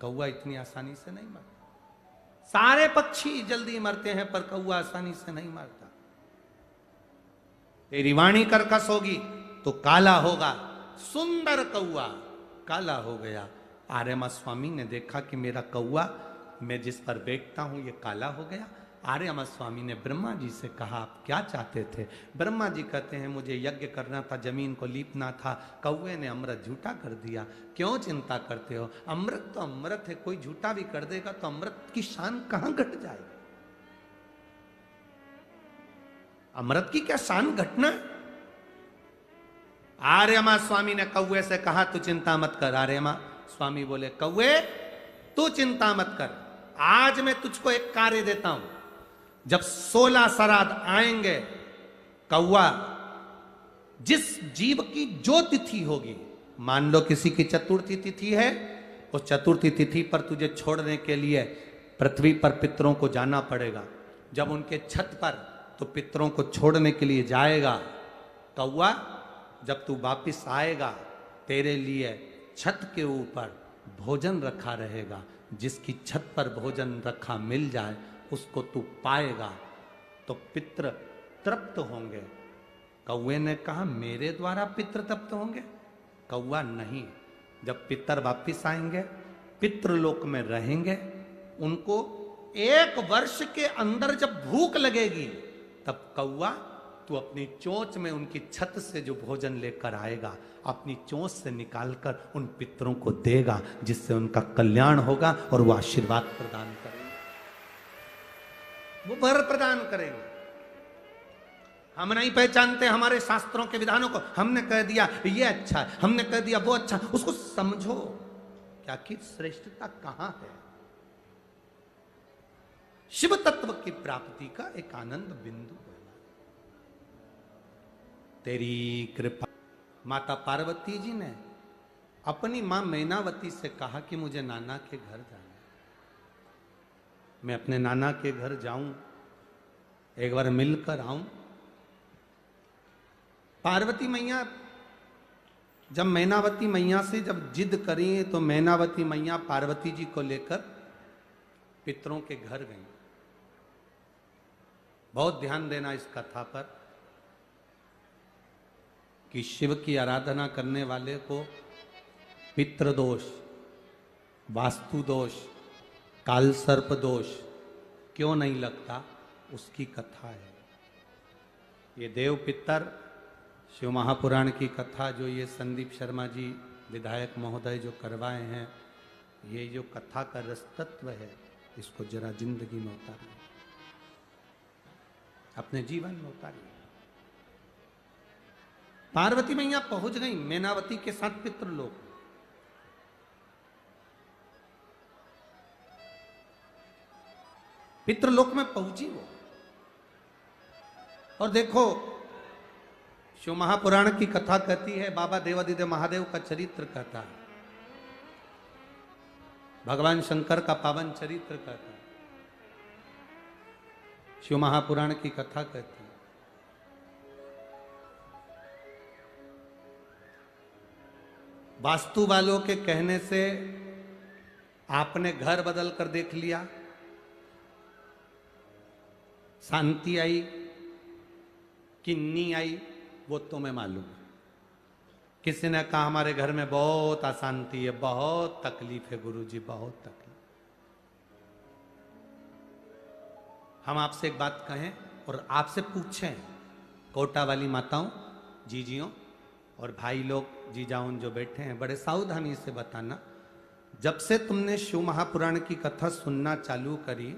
कौवा इतनी आसानी से नहीं मरता। सारे पक्षी जल्दी मरते हैं, पर कौवा आसानी से नहीं मरता। तेरी वाणी कर्कश होगी तो काला होगा। सुंदर कौवा काला हो गया। आर्यमा स्वामी ने देखा कि मेरा कौवा, मैं जिस पर बैठता हूं, ये काला हो गया। आर्यमा स्वामी ने ब्रह्मा जी से कहा, आप क्या चाहते थे? ब्रह्मा जी कहते हैं, मुझे यज्ञ करना था, जमीन को लीपना था, कौवे ने अमृत झूठा कर दिया। क्यों चिंता करते हो? अमृत तो अमृत है, कोई झूठा भी कर देगा तो अमृत की शान कहां घट जाएगी? अमृत की क्या शान घटना है? आर्यमा स्वामी ने कौवे से कहा, तू चिंता मत कर। आर्यमा स्वामी बोले, कौवे तू चिंता मत कर, आज मैं तुझको एक कार्य देता हूं। जब 16 श्राद्ध आएंगे, कौवा जिस जीव की जो तिथि होगी, मान लो किसी की चतुर्थी तिथि है, उस चतुर्थी तिथि पर तुझे छोड़ने के लिए पृथ्वी पर पितरों को जाना पड़ेगा। जब उनके छत पर तो पितरों को छोड़ने के लिए जाएगा, कौवा जब तू वापिस आएगा, तेरे लिए छत के ऊपर भोजन रखा रहेगा। जिसकी छत पर भोजन रखा मिल जाए उसको तू पाएगा तो पितृ तृप्त होंगे। कौवे ने कहा, मेरे द्वारा पितृ तृप्त होंगे? कौवा नहीं, जब पितर वापिस आएंगे, पितृलोक में रहेंगे, उनको 1 वर्ष के अंदर जब भूख लगेगी, तब कौवा तू अपनी चोंच में उनकी छत से जो भोजन लेकर आएगा, अपनी चोंच से निकालकर उन पितरों को देगा, जिससे उनका कल्याण होगा और वो आशीर्वाद प्रदान करेंगे, वो वर प्रदान करेंगे। हम नहीं पहचानते हमारे शास्त्रों के विधानों को, हमने कह दिया ये अच्छा है, हमने कह दिया वो अच्छा, उसको समझो क्या कि श्रेष्ठता कहां है। शिव तत्व की प्राप्ति का एक आनंद बिंदु है। तेरी कृपा। माता पार्वती जी ने अपनी मां मैनावती से कहा कि मुझे नाना के घर जाना है, मैं अपने नाना के घर जाऊं, एक बार मिलकर आऊं। पार्वती मैया जब मैनावती मैया से जब जिद करी, तो मैनावती मैया पार्वती जी को लेकर पितरों के घर गई। बहुत ध्यान देना इस कथा पर कि शिव की आराधना करने वाले को पितृ दोष, वास्तु दोष, काल सर्प दोष क्यों नहीं लगता, उसकी कथा है। ये देव पितर शिव महापुराण की कथा जो ये संदीप शर्मा जी विधायक महोदय जो करवाए हैं, ये जो कथा का रस तत्व है, इसको जरा जिंदगी में उतारिए, अपने जीवन में उतारिए। पार्वती मैया पहुंच गई मैनावती के साथ पितृलोक। पितृलोक में पहुंची वो, और देखो शिव महापुराण की कथा कहती है, बाबा देवादिदेव महादेव का चरित्र कहता है, भगवान शंकर का पावन चरित्र कहता है, शिव महापुराण की कथा कहती है। वास्तु वालों के कहने से आपने घर बदल कर देख लिया, शांति आई कि नहीं आई वो तुम्हें मालूम है। किसी ने कहा हमारे घर में बहुत अशांति है, बहुत तकलीफ है गुरुजी, बहुत तकलीफ। हम आपसे एक बात कहें और आपसे पूछें, कोटा वाली माताओं, जीजियों और भाई लोग, जीजाउन जो बैठे हैं, बड़े सावधानी से बताना, जब से तुमने शिव महापुराण की कथा सुनना चालू करी,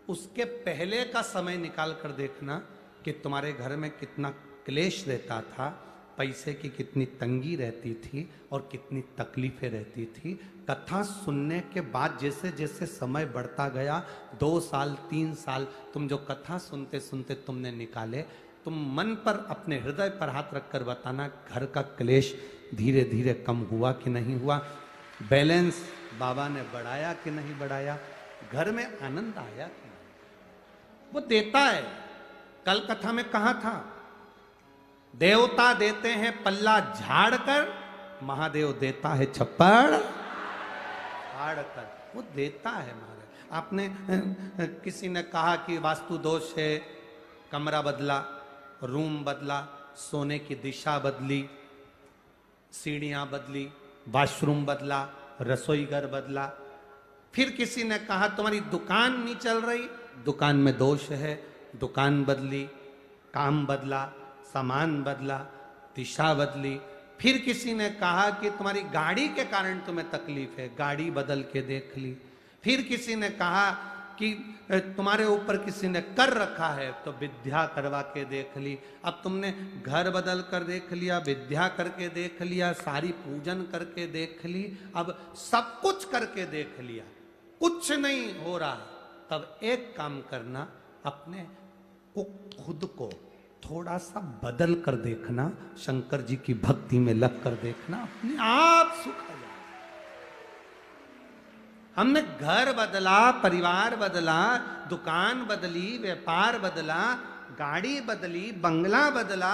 उसके पहले का समय निकाल कर देखना कि तुम्हारे घर में कितना क्लेश रहता था, पैसे की कितनी तंगी रहती थी और कितनी तकलीफें रहती थी। कथा सुनने के बाद जैसे जैसे समय बढ़ता गया, 2 साल 3 साल तुम जो कथा सुनते सुनते तुमने निकाले, तुम मन पर अपने हृदय पर हाथ रखकर बताना, घर का क्लेश धीरे धीरे कम हुआ कि नहीं हुआ, बैलेंस बाबा ने बढ़ाया कि नहीं बढ़ाया, घर में आनंद आया कि नहीं। वो देता है। कल कथा में कहा था, देवता देते हैं पल्ला झाड़ कर, महादेव देता है छप्पड़ फाड़ कर। वो देता है महादेव। आपने किसी ने कहा कि वास्तु दोष है, कमरा बदला, रूम बदला, सोने की दिशा बदली, सीढ़ियां बदली, वॉशरूम बदला, रसोई घर बदला। फिर किसी ने कहा तुम्हारी दुकान नहीं चल रही, दुकान में दोष है, दुकान बदली, काम बदला, सामान बदला, दिशा बदली। फिर किसी ने कहा कि तुम्हारी गाड़ी के कारण तुम्हें तकलीफ है, गाड़ी बदल के देख ली। फिर किसी ने कहा कि तुम्हारे ऊपर किसी ने कर रखा है, तो विद्या करवा के देख ली। अब तुमने घर बदल कर देख लिया, विद्या करके देख लिया, सारी पूजन करके देख ली, अब सब कुछ करके देख लिया, कुछ नहीं हो रहा। तब एक काम करना, अपने को खुद को थोड़ा सा बदल कर देखना, शंकर जी की भक्ति में लग कर देखना, अपने आप सुख आ जाए। हमने घर बदला, परिवार बदला, दुकान बदली, व्यापार बदला, गाड़ी बदली, बंगला बदला,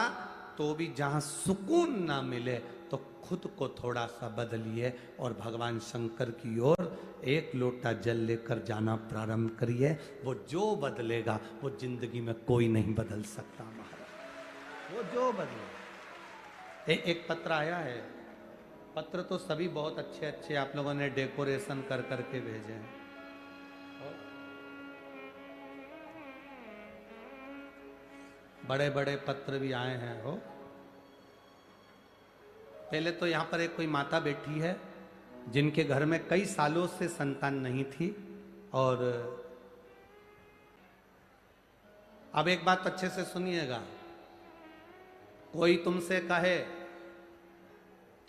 तो भी जहां सुकून ना मिले तो खुद को थोड़ा सा बदलिए और भगवान शंकर की ओर एक लोटा जल लेकर जाना प्रारंभ करिए। वो जो बदलेगा वो जिंदगी में कोई नहीं बदल सकता महाराज, वो जो बदले। एक पत्र आया है, पत्र तो सभी बहुत अच्छे अच्छे आप लोगों ने डेकोरेशन कर करके भेजे हैं। बड़े बड़े पत्र भी आए हैं। हो पहले तो यहां पर एक कोई माता बैठी है जिनके घर में कई सालों से संतान नहीं थी, और अब एक बात अच्छे से सुनिएगा, कोई तुमसे कहे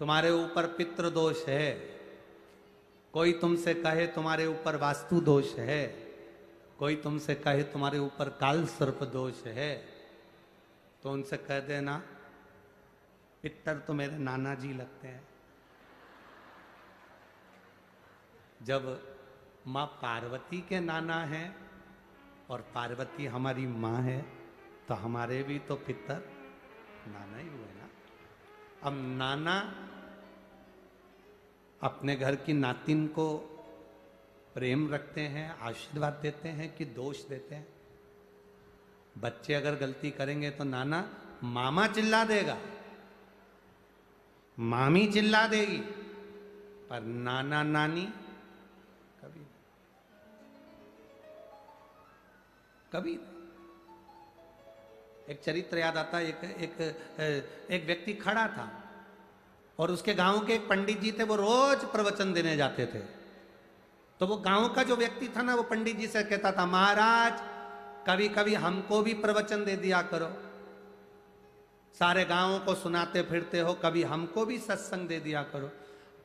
तुम्हारे ऊपर पितृ दोष है, कोई तुमसे कहे तुम्हारे ऊपर वास्तु दोष है, कोई तुमसे कहे तुम्हारे ऊपर काल सर्प दोष है, तो उनसे कह देना पितर तो मेरे नाना जी लगते हैं। जब माँ पार्वती के नाना हैं और पार्वती हमारी माँ है, तो हमारे भी तो पितर नाना ही हुए ना। अब नाना अपने घर की नातिन को प्रेम रखते हैं, आशीर्वाद देते हैं कि दोष देते हैं? बच्चे अगर गलती करेंगे तो नाना मामा चिल्ला देगा, मामी चिल्ला देगी, पर नाना नानी कभी कभी। एक चरित्र याद आता है, एक व्यक्ति खड़ा था और उसके गांव के एक पंडित जी थे, वो रोज प्रवचन देने जाते थे। तो वो गांव का जो व्यक्ति था ना, वो पंडित जी से कहता था, महाराज कभी कभी हमको भी प्रवचन दे दिया करो, सारे गांवों को सुनाते फिरते हो, कभी हमको भी सत्संग दे दिया करो।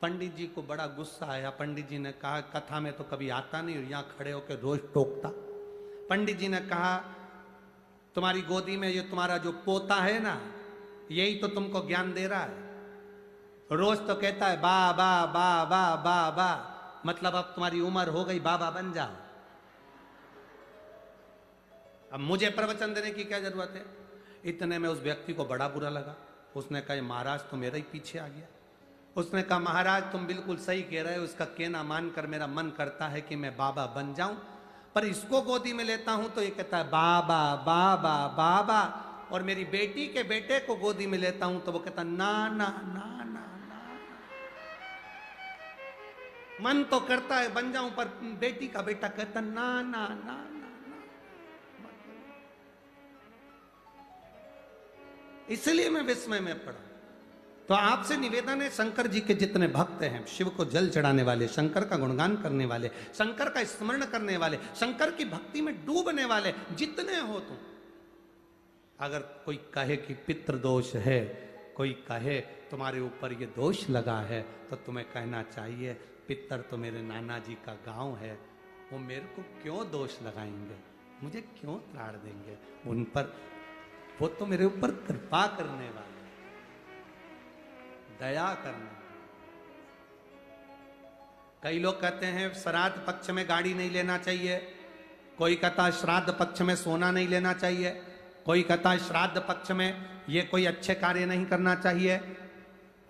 पंडित जी को बड़ा गुस्सा आया। पंडित जी ने कहा, कथा में तो कभी आता नहीं और यहाँ खड़े होकर रोज टोकता। पंडित जी ने कहा, तुम्हारी गोदी में ये तुम्हारा जो पोता है ना, यही तो तुमको ज्ञान दे रहा है। रोज तो कहता है बा बा बा बा बा बा, मतलब अब तुम्हारी उम्र हो गई, बाबा बन जाओ, अब मुझे प्रवचन देने की क्या जरूरत है। इतने में उस व्यक्ति को बड़ा बुरा लगा। उसने कहा, महाराज तो मेरा ही पीछे आ गया। उसने कहा, महाराज तुम बिल्कुल सही कह रहे हो, इसका कहना मानकर मेरा मन करता है कि मैं बाबा बन जाऊं, पर इसको गोदी में लेता हूं तो ये कहता है बाबा बाबा बाबा, और मेरी बेटी के बेटे को गोदी में लेता हूं तो वो कहता ना ना ना ना ना। मन तो करता है बन जाऊं, पर बेटी का बेटा कहता ना ना ना ना। इसलिए मैं विस्मय में पड़ा। तो आपसे निवेदन है, शंकर जी के जितने भक्त हैं, शिव को जल चढ़ाने वाले, शंकर का गुणगान करने वाले, शंकर का स्मरण करने वाले, शंकर की भक्ति में डूबने वाले जितने हो तुम, अगर कोई कहे कि पितृ दोष है, कोई कहे तुम्हारे ऊपर ये दोष लगा है, तो तुम्हें कहना चाहिए पितर तो मेरे नाना जी का गांव है, वो मेरे को क्यों दोष लगाएंगे, मुझे क्यों त्राड़ देंगे, उन पर वो तो मेरे ऊपर कृपा करने वाले, दया करने। कई लोग कहते हैं श्राद्ध पक्ष में गाड़ी नहीं लेना चाहिए, कोई कहता श्राद्ध पक्ष में सोना नहीं लेना चाहिए, कोई कहता है श्राद्ध पक्ष में ये कोई अच्छे कार्य नहीं करना चाहिए,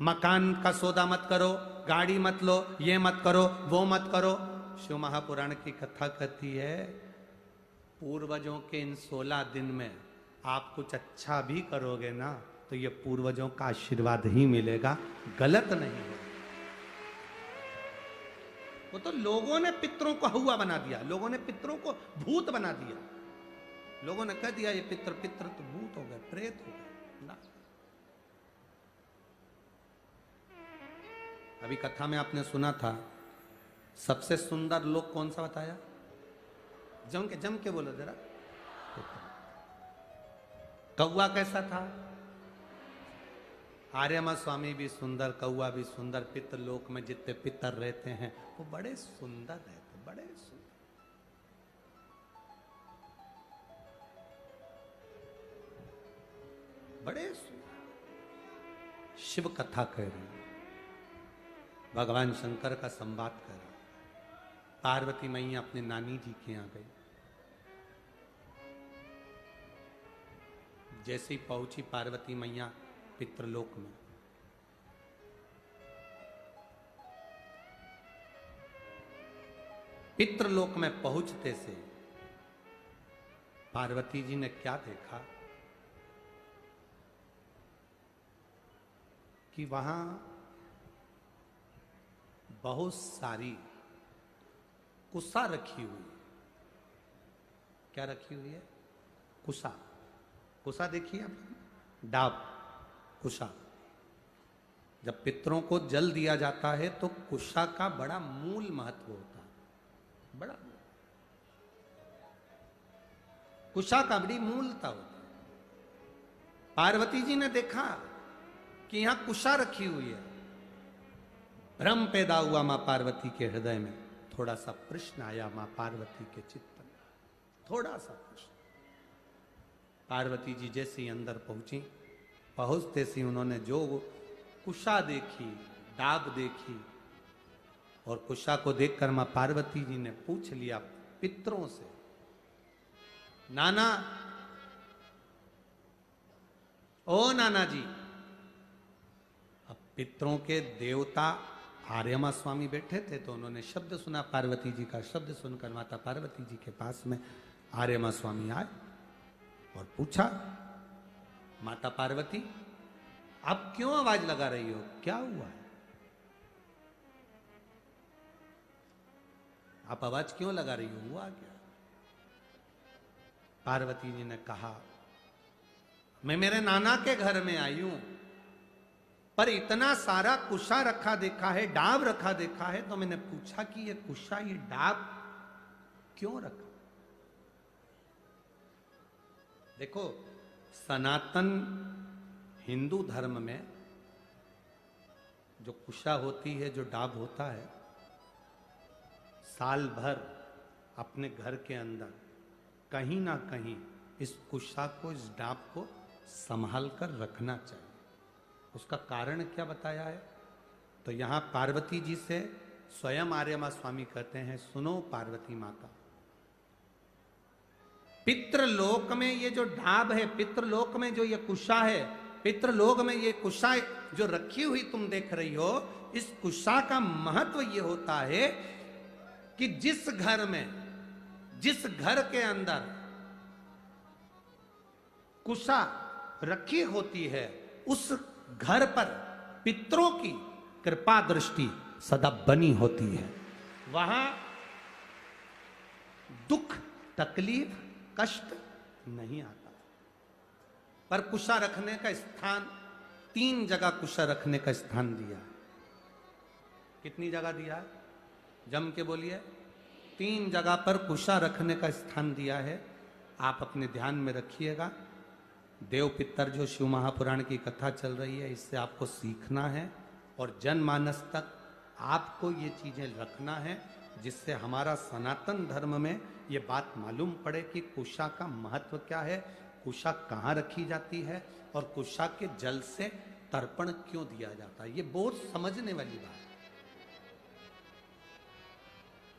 मकान का सौदा मत करो, गाड़ी मत लो, ये मत करो, वो मत करो। शिव महापुराण की कथा कहती है, पूर्वजों के इन 16 दिन में आप कुछ अच्छा भी करोगे ना, तो ये पूर्वजों का आशीर्वाद ही मिलेगा, गलत नहीं है। वो तो लोगों ने पितरों को हवा बना दिया, लोगों ने पितरों को भूत बना दिया, लोगों ने कह दिया ये पितर पितर तो भूत हो गए, प्रेत हो गए ना। अभी कथा में आपने सुना था सबसे सुंदर लोक कौन सा बताया? जम के बोलो जरा। कौवा कैसा था? आर्यमा स्वामी भी सुंदर, कौवा भी सुंदर, पितर लोक में जितने पितर रहते हैं वो बड़े सुंदर रहते, बड़े सुंदर। बड़े सुंदर। शिव कथा कह रही, भगवान शंकर का संवाद कर रही। पार्वती मैया अपने नानी जी के यहां गई। जैसे ही पहुंची पार्वती मैया पितृलोक में, पितृलोक में पहुंचते से पार्वती जी ने क्या देखा कि वहां बहुत सारी कुसा रखी हुई। क्या रखी हुई है? कुसा। कुसा देखिए आप, डाब, कुशा। जब पितरों को जल दिया जाता है तो कुशा का बड़ा मूल महत्व होता है, बड़ा कुशा का बड़ी मूलता होती है। पार्वती जी ने देखा कि यहां कुशा रखी हुई है। भ्रम पैदा हुआ मां पार्वती के हृदय में, थोड़ा सा प्रश्न आया मां पार्वती के चित्त में, थोड़ा सा प्रश्न। पार्वती जी जैसे ही अंदर पहुंची, पहुंचते सी उन्होंने जो कुशा देखी, डाब देखी, और कुशा को देखकर मां पार्वती जी ने पूछ लिया पितरों से, नाना, ओ नाना जी। अब पितरों के देवता आर्यमा स्वामी बैठे थे तो उन्होंने शब्द सुना पार्वती जी का। शब्द सुनकर माता पार्वती जी के पास में आर्यमा स्वामी आए और पूछा, माता पार्वती आप क्यों आवाज लगा रही हो, क्या हुआ है? आप आवाज क्यों लगा रही हो, हुआ क्या? पार्वती जी ने कहा, मैं मेरे नाना के घर में आई हूं, पर इतना सारा कुशा रखा देखा है, डाब रखा देखा है, तो मैंने पूछा कि ये कुशा, ये डाब क्यों रखा? देखो, सनातन हिंदू धर्म में जो कुशा होती है, जो डाब होता है, साल भर अपने घर के अंदर कहीं ना कहीं इस कुशा को, इस डाब को संभाल कर रखना चाहिए। उसका कारण क्या बताया है? तो यहां पार्वती जी से स्वयं आर्यमा स्वामी कहते हैं, सुनो पार्वती माता, पितृलोक में ये जो ढाब है, पितृलोक में जो ये कुशा है, पितृलोक में ये कुशा जो रखी हुई तुम देख रही हो, इस कुशा का महत्व ये होता है कि जिस घर में, जिस घर के अंदर कुशा रखी होती है, उस घर पर पितरों की कृपा दृष्टि सदा बनी होती है। वहां दुख, तकलीफ, कष्ट नहीं आता। पर कुशा रखने का स्थान, 3 जगह कुशा रखने का स्थान दिया है। कितनी जगह दिया है? जम के बोलिए। 3 जगह पर कुशा रखने का स्थान दिया है। आप अपने ध्यान में रखिएगा। देव पितर जो शिव महापुराण की कथा चल रही है, इससे आपको सीखना है और जनमानस तक आपको ये चीजें रखना है, जिससे हमारा सनातन धर्म में ये बात मालूम पड़े कि कुशा का महत्व क्या है, कुशा कहाँ रखी जाती है और कुशा के जल से तर्पण क्यों दिया जाता है। ये बहुत समझने वाली बात है।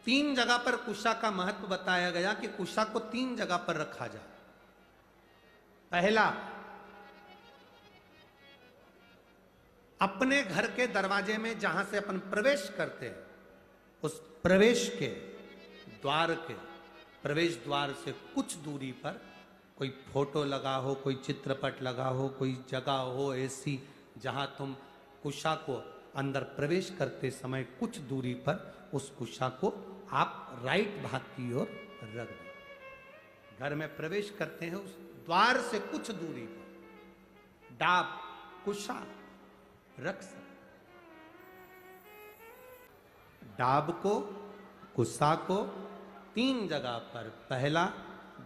3 जगह पर कुशा का महत्व बताया गया कि कुशा को 3 जगह पर रखा जाए। पहला, अपने घर के दरवाजे में जहां से अपन प्रवेश करते हैं, उस प्रवेश के द्वार के प्रवेश द्वार से कुछ दूरी पर कोई फोटो लगा हो, कोई चित्रपट लगा हो, कोई जगह हो ऐसी जहां तुम कुशा को अंदर प्रवेश करते समय कुछ दूरी पर उस कुशा को आप राइट भाग की ओर रख दें। घर में प्रवेश करते हैं उस द्वार से कुछ दूरी पर डाब कुशा रख सकते। डाब को कुशा को 3 जगह पर, पहला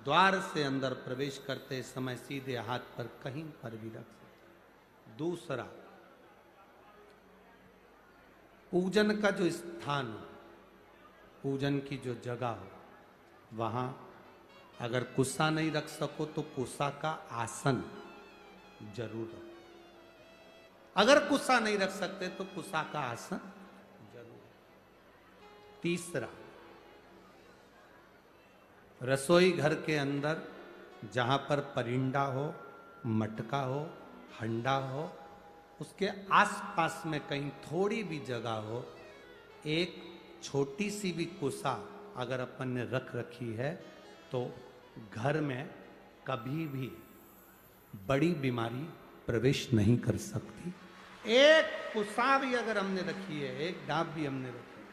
द्वार से अंदर प्रवेश करते समय सीधे हाथ पर कहीं पर भी रख सकते। दूसरा, पूजन का जो स्थान हो, पूजन की जो जगह हो, वहां अगर कुशा नहीं रख सको तो कुशा का आसन जरूर रखो। अगर कुशा नहीं रख सकते तो कुशा का आसन जरूर। तीसरा, रसोई घर के अंदर जहां पर परिंदा हो, मटका हो, हंडा हो, उसके आसपास में कहीं थोड़ी भी जगह हो, एक छोटी सी भी कुशा अगर अपन ने रख रखी है तो घर में कभी भी बड़ी बीमारी प्रवेश नहीं कर सकती। एक कुशा भी अगर हमने रखी है, एक डाब भी हमने रखी है,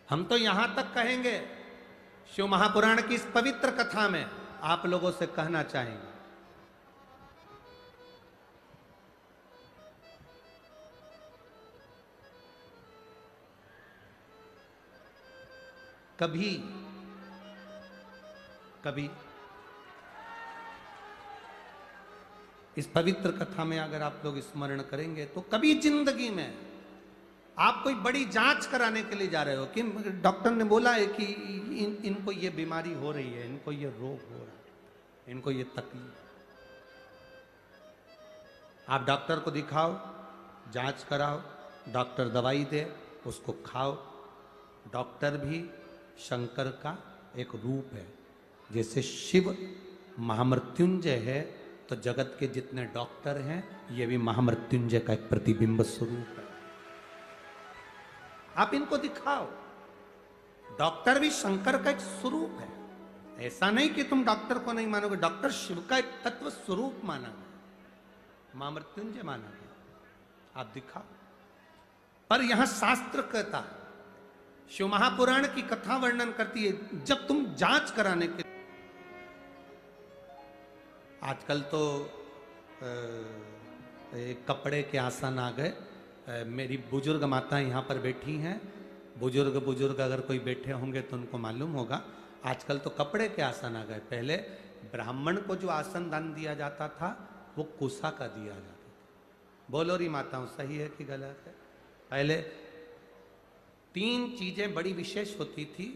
हम तो यहां तक कहेंगे, शिव महापुराण की इस पवित्र कथा में आप लोगों से कहना चाहेंगे, कभी कभी इस पवित्र कथा में अगर आप लोग स्मरण करेंगे तो कभी जिंदगी में आप कोई बड़ी जांच कराने के लिए जा रहे हो कि डॉक्टर ने बोला है कि इनको ये बीमारी हो रही है, इनको ये रोग हो रहा है, इनको ये तकलीफ, आप डॉक्टर को दिखाओ, जांच कराओ, डॉक्टर दवाई दे, उसको खाओ। डॉक्टर भी शंकर का एक रूप है। जैसे शिव महामृत्युंजय है तो जगत के जितने डॉक्टर हैं ये भी महामृत्युंजय का एक प्रतिबिंब स्वरूप है। आप इनको दिखाओ, डॉक्टर भी शंकर का एक स्वरूप है। ऐसा नहीं कि तुम डॉक्टर को नहीं मानोगे, डॉक्टर शिव का एक तत्व स्वरूप माना गया, महामृत्युंजय माना गया, आप दिखाओ। पर यहां शास्त्र कहता है, शिव महापुराण की कथा वर्णन करती है, जब तुम जांच कराने के, आजकल तो कपड़े के आसन आ गए। मेरी बुजुर्ग माताएं यहाँ पर बैठी हैं, बुजुर्ग अगर कोई बैठे होंगे तो उनको मालूम होगा, आजकल तो कपड़े के आसन आ गए। पहले ब्राह्मण को जो आसन दान दिया जाता था वो कुशा का दिया जाता था। बोलो री माताओं, सही है कि गलत है? पहले 3 चीजें बड़ी विशेष होती थी।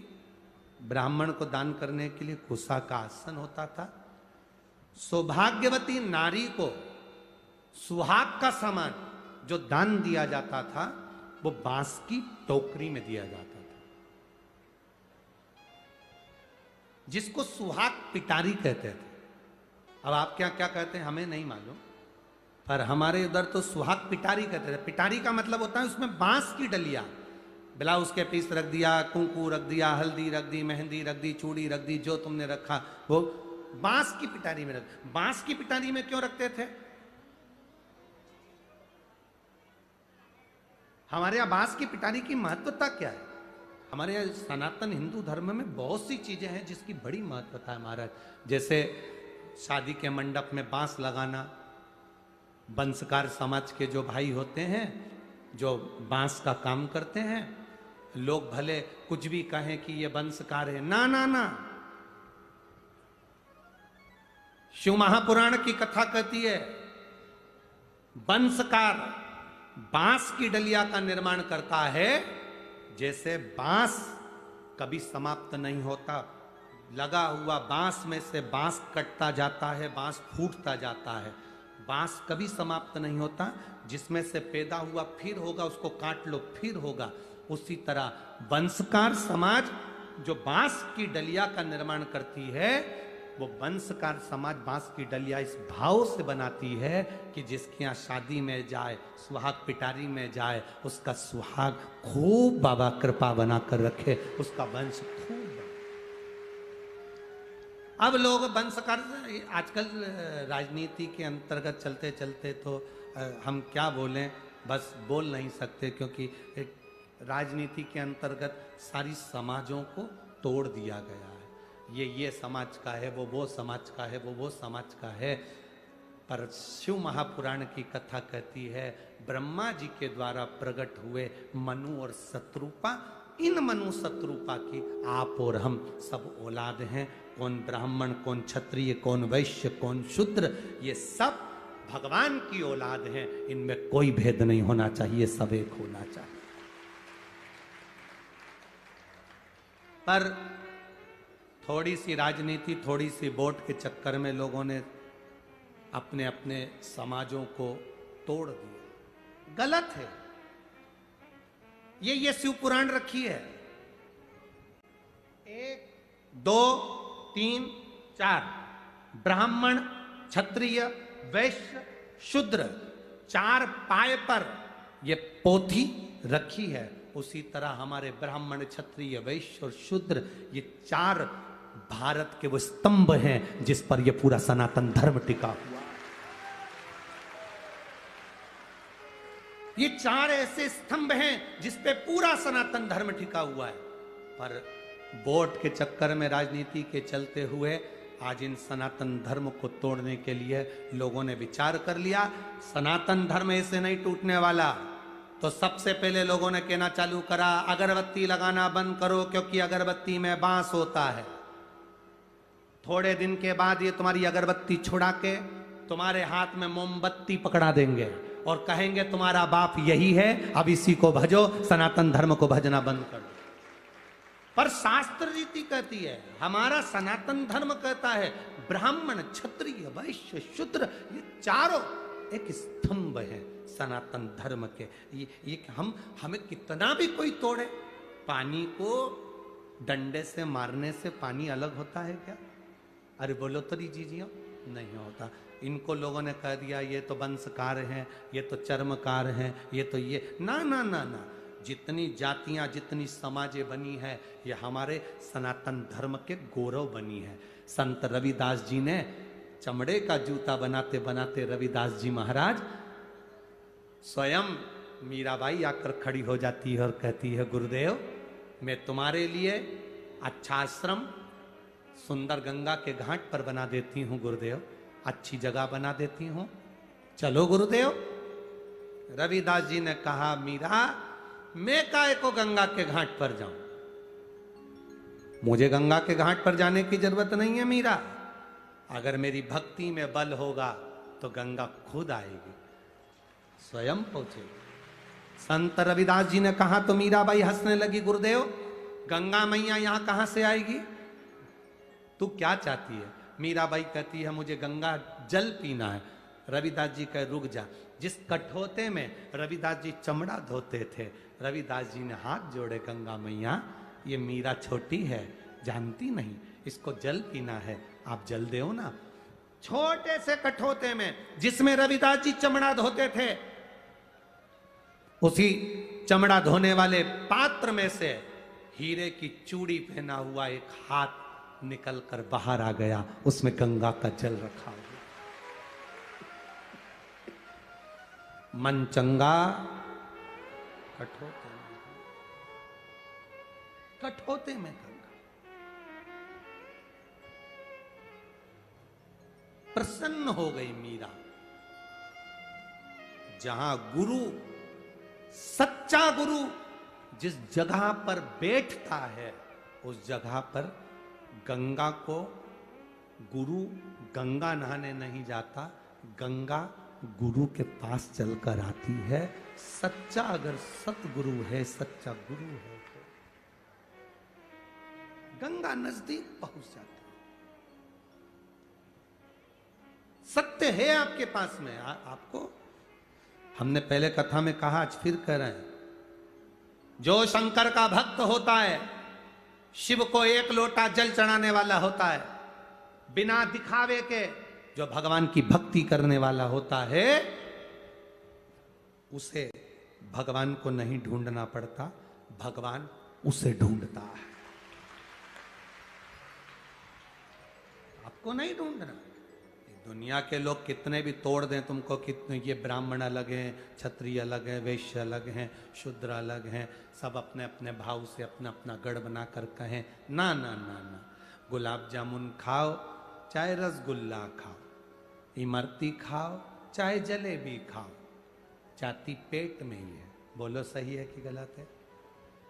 ब्राह्मण को दान करने के लिए कुशा का आसन होता था। सौभाग्यवती नारी को सुहाग का सामान जो दान दिया जाता था वो बांस की टोकरी में दिया जाता था, जिसको सुहाग पिटारी कहते थे। अब आप क्या क्या कहते हैं हमें नहीं मालूम, पर हमारे उधर तो सुहाग पिटारी कहते थे। पिटारी का मतलब होता है उसमें बांस की डलिया, ब्लाउज के पीस रख दिया, कुंकू रख दिया, हल्दी रख दी, मेहंदी रख दी, चूड़ी रख दी, जो तुमने रखा वो बांस की पिटारी में रख। बांस की पिटारी में क्यों रखते थे? हमारे यहां बांस की पिटारी की महत्वता क्या है? हमारे यहाँ सनातन हिंदू धर्म में बहुत सी चीजें हैं जिसकी बड़ी महत्वता है महाराज। जैसे शादी के मंडप में बांस लगाना, वंशकार समाज के जो भाई होते हैं जो बांस का काम करते हैं, लोग भले कुछ भी कहें कि ये वंशकार है, ना ना ना, शिव महापुराण की कथा कहती है वंशकार बांस की डलिया का निर्माण करता है। जैसे बांस कभी समाप्त नहीं होता, लगा हुआ बांस में से बांस कटता जाता है, बांस फूटता जाता है, बांस कभी समाप्त नहीं होता। जिसमें से पैदा हुआ फिर होगा, उसको काट लो फिर होगा। उसी तरह वंशकार समाज जो बांस की डलिया का निर्माण करती है, वो वंशकार समाज बांस की डलिया इस भाव से बनाती है कि जिसके यहाँ शादी में जाए, सुहाग पिटारी में जाए, उसका सुहाग खूब बाबा कृपा बना कर रखे, उसका वंश खूब। अब लोग वंशकार आजकल राजनीति के अंतर्गत चलते चलते तो हम क्या बोलें, बस बोल नहीं सकते, क्योंकि एक राजनीति के अंतर्गत सारी समाजों को तोड़ दिया गया है। ये समाज का है, वो समाज का है, वो समाज का है। पर शिव महापुराण की कथा कहती है ब्रह्मा जी के द्वारा प्रकट हुए मनु और शत्रुपा, इन मनु शत्रुपा की आप और हम सब औलाद हैं। कौन ब्राह्मण, कौन क्षत्रिय, कौन वैश्य, कौन शूद्र, ये सब भगवान की औलाद हैं। इनमें कोई भेद नहीं होना चाहिए, सब एक होना चाहिए। पर थोड़ी सी राजनीति, थोड़ी सी वोट के चक्कर में लोगों ने अपने अपने समाजों को तोड़ दिया। गलत है। ये शिव पुराण रखी है, 1 2 3 4 ब्राह्मण, क्षत्रिय, वैश्य, शूद्र, 4 पाए पर ये पोथी रखी है। उसी तरह हमारे ब्राह्मण, क्षत्रिय, वैश्य और शूद्र, ये 4 भारत के वो स्तंभ हैं जिस पर ये पूरा सनातन धर्म टिका हुआ। ये 4 ऐसे स्तंभ हैं जिस पे पूरा सनातन धर्म टिका हुआ है। पर वोट के चक्कर में, राजनीति के चलते हुए आज इन सनातन धर्म को तोड़ने के लिए लोगों ने विचार कर लिया सनातन धर्म ऐसे नहीं टूटने वाला। तो सबसे पहले लोगों ने कहना चालू करा अगरबत्ती लगाना बंद करो, क्योंकि अगरबत्ती में बांस होता है। थोड़े दिन के बाद ये तुम्हारी अगरबत्ती छुड़ा के तुम्हारे हाथ में मोमबत्ती पकड़ा देंगे और कहेंगे तुम्हारा बाप यही है, अब इसी को भजो, सनातन धर्म को भजना बंद करो। पर शास्त्र रीति कहती है, हमारा सनातन धर्म कहता है ब्राह्मण, क्षत्रिय, वैश्य, शूद्र, ये 4 एक स्तंभ है सनातन धर्म के। ये हमें कितना भी कोई तोड़े, पानी को डंडे से मारने से पानी अलग होता है क्या? अरे बोलो तो दीजिए, नहीं होता। इनको लोगों ने कह दिया ये तो वंशकार हैं, ये तो चर्मकार हैं, ये तो ये ना ना ना ना। जितनी जातियां, जितनी समाजें बनी है, ये हमारे सनातन धर्म के गौरव बनी है। संत रविदास जी ने चमड़े का जूता बनाते बनाते रविदास जी महाराज स्वयं मीराबाई आकर खड़ी हो जाती है और कहती है गुरुदेव, मैं तुम्हारे लिए अच्छा आश्रम सुंदर गंगा के घाट पर बना देती हूँ गुरुदेव, अच्छी जगह बना देती हूँ, चलो गुरुदेव। रविदास जी ने कहा मीरा, मैं काहे को गंगा के घाट पर जाऊं? मुझे गंगा के घाट पर जाने की जरूरत नहीं है मीरा। अगर मेरी भक्ति में बल होगा तो गंगा खुद आएगी, स्वयं पहुंचेगी। संत रविदास जी ने कहा तो मीराबाई हंसने लगी, गुरुदेव गंगा मैया यहां कहां से आएगी? तू क्या चाहती है? मीराबाई कहती है मुझे गंगा जल पीना है। रविदास जी कहे रुक जा। जिस कठोते में रविदास जी चमड़ा धोते थे, रविदास जी ने हाथ जोड़े, गंगा मैया ये मीरा छोटी है, जानती नहीं, इसको जल पीना है, आप जल दो ना। छोटे से कठोते में जिसमें रविदास जी चमड़ा धोते थे, उसी चमड़ा धोने वाले पात्र में से हीरे की चूड़ी पहना हुआ एक हाथ निकल कर बाहर आ गया, उसमें गंगा का जल रखा हुआ। मन चंगा कठोते में, कठोते में गंगा। प्रसन्न हो गई मीरा। जहां गुरु, सच्चा गुरु जिस जगह पर बैठता है, उस जगह पर गंगा को, गुरु गंगा नहाने नहीं जाता, गंगा गुरु के पास चलकर आती है। सच्चा अगर सतगुरु है, सच्चा गुरु है तो गंगा नजदीक पहुंच जाती है। सत्य है आपके पास में। आपको हमने पहले कथा में कहा, आज फिर कह रहे हैं, जो शंकर का भक्त होता है, शिव को 1 लोटा जल चढ़ाने वाला होता है, बिना दिखावे के जो भगवान की भक्ति करने वाला होता है, उसे भगवान को नहीं ढूंढना पड़ता, भगवान उसे ढूंढता है। को नहीं ढूंढना। दुनिया के लोग कितने भी तोड़ दें तुमको, कितने ये ब्राह्मण अलग हैं, क्षत्रिय अलग हैं, वैश्य अलग हैं, शूद्र अलग हैं, सब अपने अपने भाव से अपना अपना गढ़ बना कर कहें, ना ना ना ना, गुलाब जामुन खाओ चाहे रसगुल्ला खाओ, इमरती खाओ चाहे जलेबी खाओ, जाति पेट में ही है। बोलो सही है कि गलत है?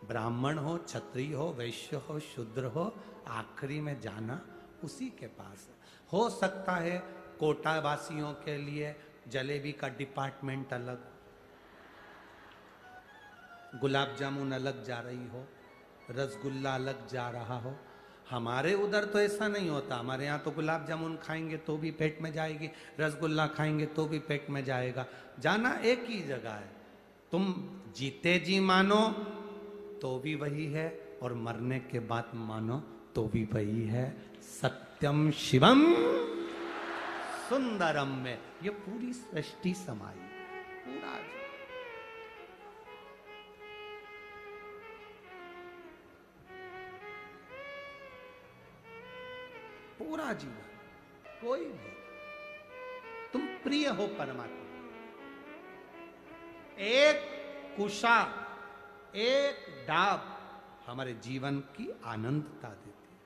ब्राह्मण हो, क्षत्रिय हो, वैश्य हो, शूद्र हो, आखिरी में जाना उसी के पास है। हो सकता है कोटा वासियों के लिए जलेबी का डिपार्टमेंट अलग, गुलाब जामुन अलग जा रही हो, रसगुल्ला अलग जा रहा हो। हमारे उधर तो ऐसा नहीं होता। हमारे यहाँ तो गुलाब जामुन खाएंगे तो भी पेट में जाएगी, रसगुल्ला खाएंगे तो भी पेट में जाएगा। जाना एक ही जगह है। तुम जीते जी मानो तो भी वही है, और मरने के बाद मानो तो भी वही है। सत्यम शिवम सुंदरम में ये पूरी सृष्टि समाई, पूरा जीवन, कोई भी तुम प्रिय हो परमात्मा। एक कुशा, एक डाब हमारे जीवन की आनंदता देती है।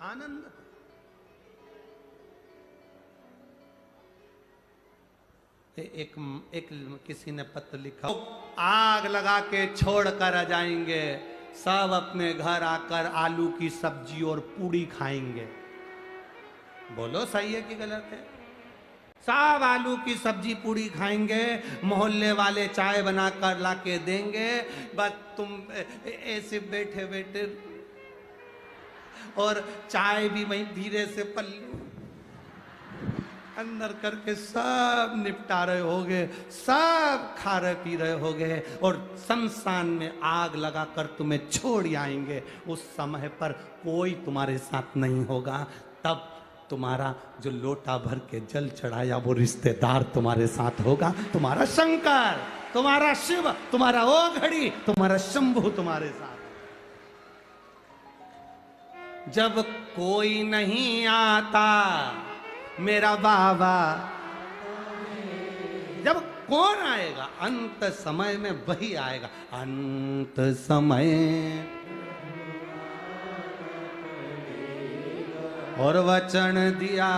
आनंद एक किसी ने पत्र लिखा, आग लगा के छोड़ कर आ जाएंगे, सब अपने घर आकर आलू की सब्जी और पूड़ी खाएंगे। बोलो सही है कि गलत है? सब आलू की सब्जी पूड़ी खाएंगे, मोहल्ले वाले चाय बनाकर लाके देंगे, बस तुम ऐसे बैठे बैठे, और चाय भी वहीं धीरे से पल्लू अंदर करके सब निपटा रहे होगे, सब खा रहे पी रहे होगे, और शमशान में आग लगाकर तुम्हें छोड़ आएंगे। उस समय पर कोई तुम्हारे साथ नहीं होगा। तब तुम्हारा जो लोटा भर के जल चढ़ाया वो रिश्तेदार तुम्हारे साथ होगा। तुम्हारा शंकर, तुम्हारा शिव, तुम्हारा ओघड़ी, तुम्हारा शंभु तुम्हारे साथ। जब कोई नहीं आता मेरा बाबा, जब कौन आएगा? अंत समय में वही आएगा। अंत समय और वचन दिया,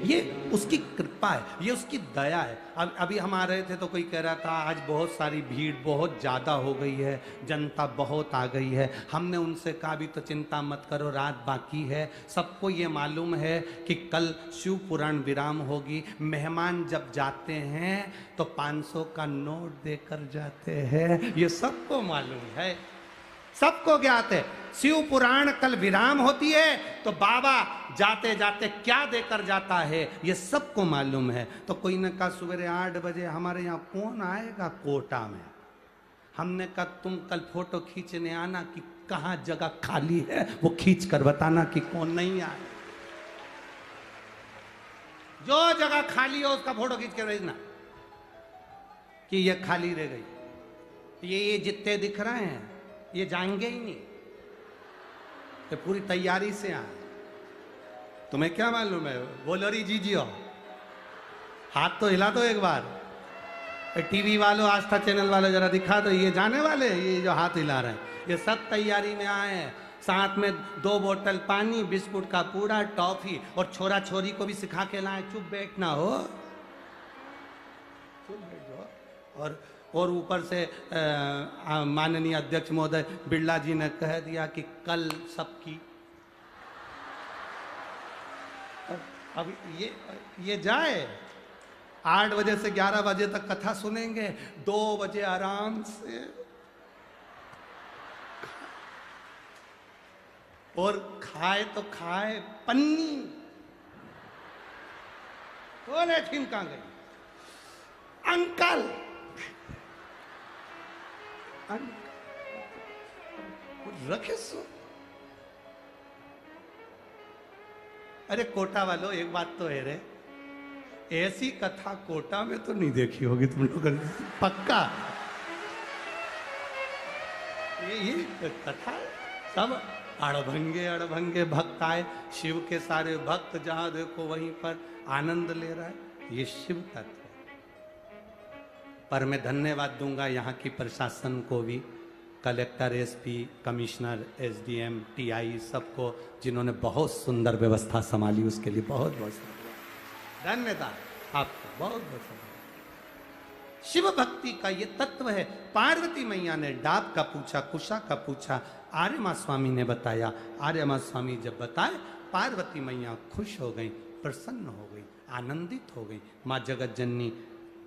ये उसकी कृपा है, ये उसकी दया है। अब अभी हम आ रहे थे तो कोई कह रहा था आज बहुत सारी भीड़, बहुत ज़्यादा हो गई है, जनता बहुत आ गई है। हमने उनसे कहा भी तो चिंता मत करो, रात बाकी है। सबको ये मालूम है कि कल शिव पुराण विराम होगी। मेहमान जब जाते हैं तो 500 का नोट देकर जाते हैं, ये सबको मालूम है, सबको ज्ञात है। शिव पुराण कल विराम होती है तो बाबा जाते जाते क्या देकर जाता है ये सबको मालूम है। तो कोई ने कहा सवेरे 8 बजे हमारे यहाँ कौन आएगा कोटा में? हमने कहा तुम कल फोटो खींचने आना कि कहाँ जगह खाली है, वो खींच कर बताना कि कौन नहीं आए। जो जगह खाली हो उसका फोटो खींच कर भेजना कि ये खाली रह गई। ये जितने दिख रहे हैं ये जाएंगे ही नहीं, तो पूरी तैयारी से आए। तुम्हें क्या मालूम है? बोलो री जीजियो, हाथ तो हिला दो एक बार। टीवी वालों, आस्था चैनल वालों जरा दिखा दो, ये जाने वाले, ये जो हाथ हिला रहे हैं ये सब तैयारी में आए हैं। साथ में 2 बोतल पानी, बिस्कुट का पूड़ा, टॉफी, और छोरा छोरी को भी सिखा के लाए चुप बैठना हो, चुप बैठ जाओ। और ऊपर से माननीय अध्यक्ष महोदय बिरला जी ने कह दिया कि कल सबकी, अब ये जाए 8 बजे से 11 बजे तक कथा सुनेंगे, 2 बजे आराम से, और खाए तो खाए पन्नी। बोले थीम कहां गई? अंकल रखे सो। अरे कोटा वालों एक बात तो है रे, ऐसी कथा कोटा में तो नहीं देखी होगी तुम लोगों ने, पक्का। ये कथा सब अड़भंगे अड़भंगे भक्त आए, शिव के सारे भक्त जहां देखो वहीं पर आनंद ले रहा है। ये शिव तत्व है। पर मैं धन्यवाद दूंगा यहाँ की प्रशासन को भी, collector, SP, commissioner, SDM, TI, सबको, जिन्होंने बहुत सुंदर व्यवस्था संभाली, उसके लिए बहुत बहुत धन्यवाद आपको, बहुत बहुत धन्यवाद। शिव भक्ति का ये तत्व है। पार्वती मैया ने डाब का पूछा, कुशा का पूछा, आर्यमा स्वामी ने बताया। आर्यमा स्वामी जब बताए, पार्वती मैया खुश हो गई, प्रसन्न हो गई, आनंदित हो गई। माँ जगत जननी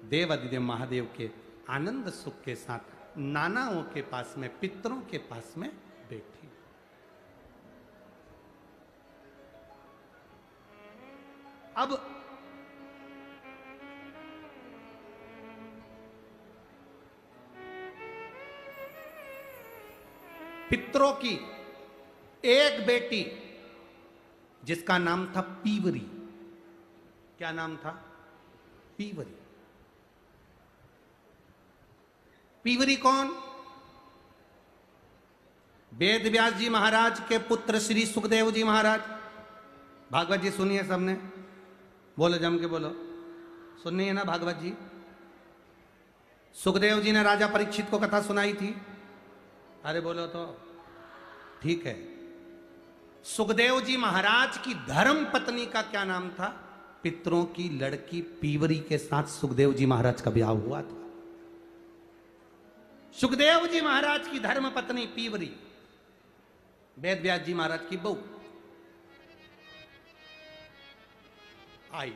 देवादिदेव महादेव के आनंद सुख के साथ नानाओं के पास में, पितरों के पास में बैठी। अब पितरों की एक बेटी, जिसका नाम था पीवरी। क्या नाम था? पीवरी। पीवरी कौन? वेद व्यास जी महाराज के पुत्र श्री सुखदेव जी महाराज। भागवत जी सुनिए सबने, बोलो जम के बोलो, सुनिए ना भागवत जी। सुखदेव जी ने राजा परीक्षित को कथा सुनाई थी। अरे बोलो तो ठीक है। सुखदेव जी महाराज की धर्म पत्नी का क्या नाम था? पितरों की लड़की पीवरी के साथ सुखदेव जी महाराज का ब्याह हुआ था। सुखदेव जी महाराज की धर्म पत्नी पीवरी, वेद व्यास जी महाराज की बहू आई।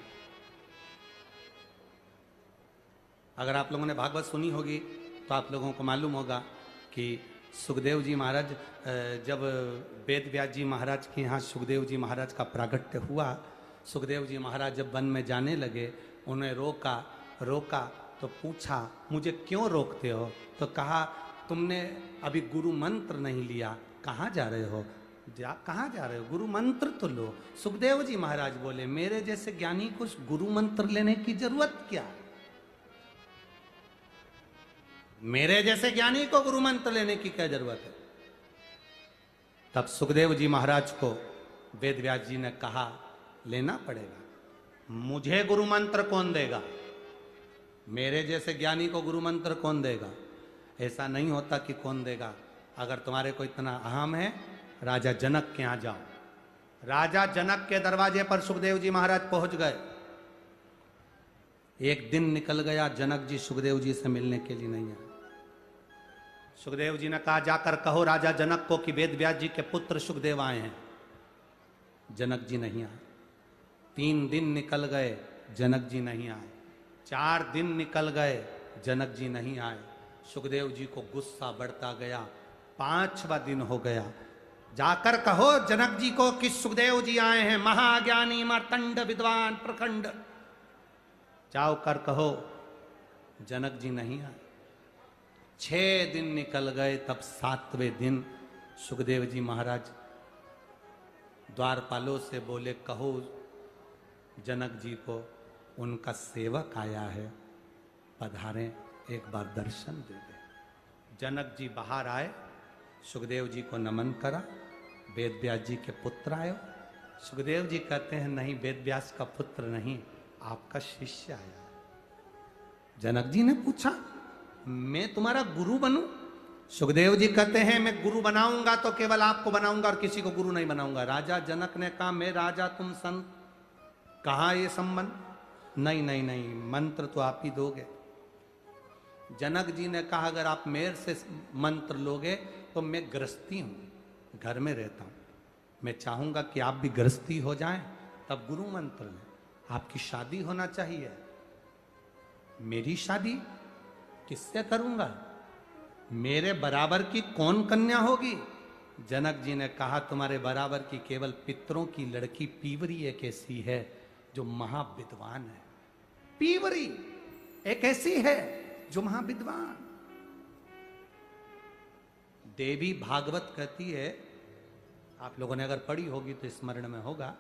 अगर आप लोगों ने भागवत सुनी होगी तो आप लोगों को मालूम होगा कि सुखदेव जी महाराज, जब वेद व्यास जी महाराज के यहाँ सुखदेव जी महाराज का प्रागट्य हुआ, सुखदेव जी महाराज जब वन में जाने लगे, उन्हें रोका तो पूछा, मुझे क्यों रोकते हो? तो कहा, तुमने अभी गुरु मंत्र नहीं लिया, कहाँ जा रहे हो? कहाँ जा रहे हो? गुरु मंत्र तो लो। सुखदेव जी महाराज बोले, मेरे जैसे ज्ञानी को गुरु मंत्र लेने की जरूरत क्या? मेरे जैसे ज्ञानी को गुरु मंत्र लेने की क्या जरूरत है? तब सुखदेव जी महाराज को वेद व्यास जी ने कहा, लेना पड़ेगा। मुझे गुरु मंत्र कौन देगा? मेरे जैसे ज्ञानी को गुरु मंत्र कौन देगा? ऐसा नहीं होता कि कौन देगा। अगर तुम्हारे को इतना अहम है, राजा जनक के यहाँ जाओ। राजा जनक के दरवाजे पर सुखदेव जी महाराज पहुंच गए। एक दिन निकल गया, जनक जी सुखदेव जी से मिलने के लिए नहीं आए। सुखदेव जी ने कहा, जाकर कहो राजा जनक को कि वेद व्यास जी के पुत्र सुखदेव आए हैं। जनक जी नहीं आए। 3 दिन निकल गए, जनक जी नहीं आए। 4 दिन निकल गए, जनक जी नहीं आए। सुखदेव जी को गुस्सा बढ़ता गया। 5वां दिन हो गया, जाकर कहो जनक जी को कि सुखदेव जी आए हैं, महाज्ञानी मार्तंड विद्वान प्रखंड। जाओ कर कहो। जनक जी नहीं आए। 6 दिन निकल गए, तब 7वें दिन सुखदेव जी महाराज द्वारपालों से बोले, कहो जनक जी को उनका सेवक आया है, पधारें, एक बार दर्शन दे दे। जनक जी बाहर आए, सुखदेव जी को नमन करा। वेद व्यास जी के पुत्र आए। सुखदेव जी कहते हैं, नहीं, वेद व्यास का पुत्र नहीं, आपका शिष्य आया। जनक जी ने पूछा, मैं तुम्हारा गुरु बनूं? सुखदेव जी कहते हैं, मैं गुरु बनाऊंगा तो केवल आपको बनाऊंगा और किसी को गुरु नहीं बनाऊंगा। राजा जनक ने कहा, मैं राजा तुम संत, कहा ये संबंध? नहीं नहीं नहीं, मंत्र तो आप ही दोगे। जनक जी ने कहा, अगर आप मेरे से मंत्र लोगे तो मैं गृहस्थी हूं, घर में रहता हूं, मैं चाहूंगा कि आप भी गृहस्थी हो जाएं, तब गुरु मंत्र लें। आपकी शादी होना चाहिए। मेरी शादी किससे करूंगा? मेरे बराबर की कौन कन्या होगी? जनक जी ने कहा, तुम्हारे बराबर की केवल पितरों की लड़की पीवरी एक ऐसी है जो महाविद्वान है। पीवरी एक ऐसी है जो महाविद्वान। देवी भागवत कहती है, आप लोगों ने अगर पढ़ी होगी तो स्मरण में होगा,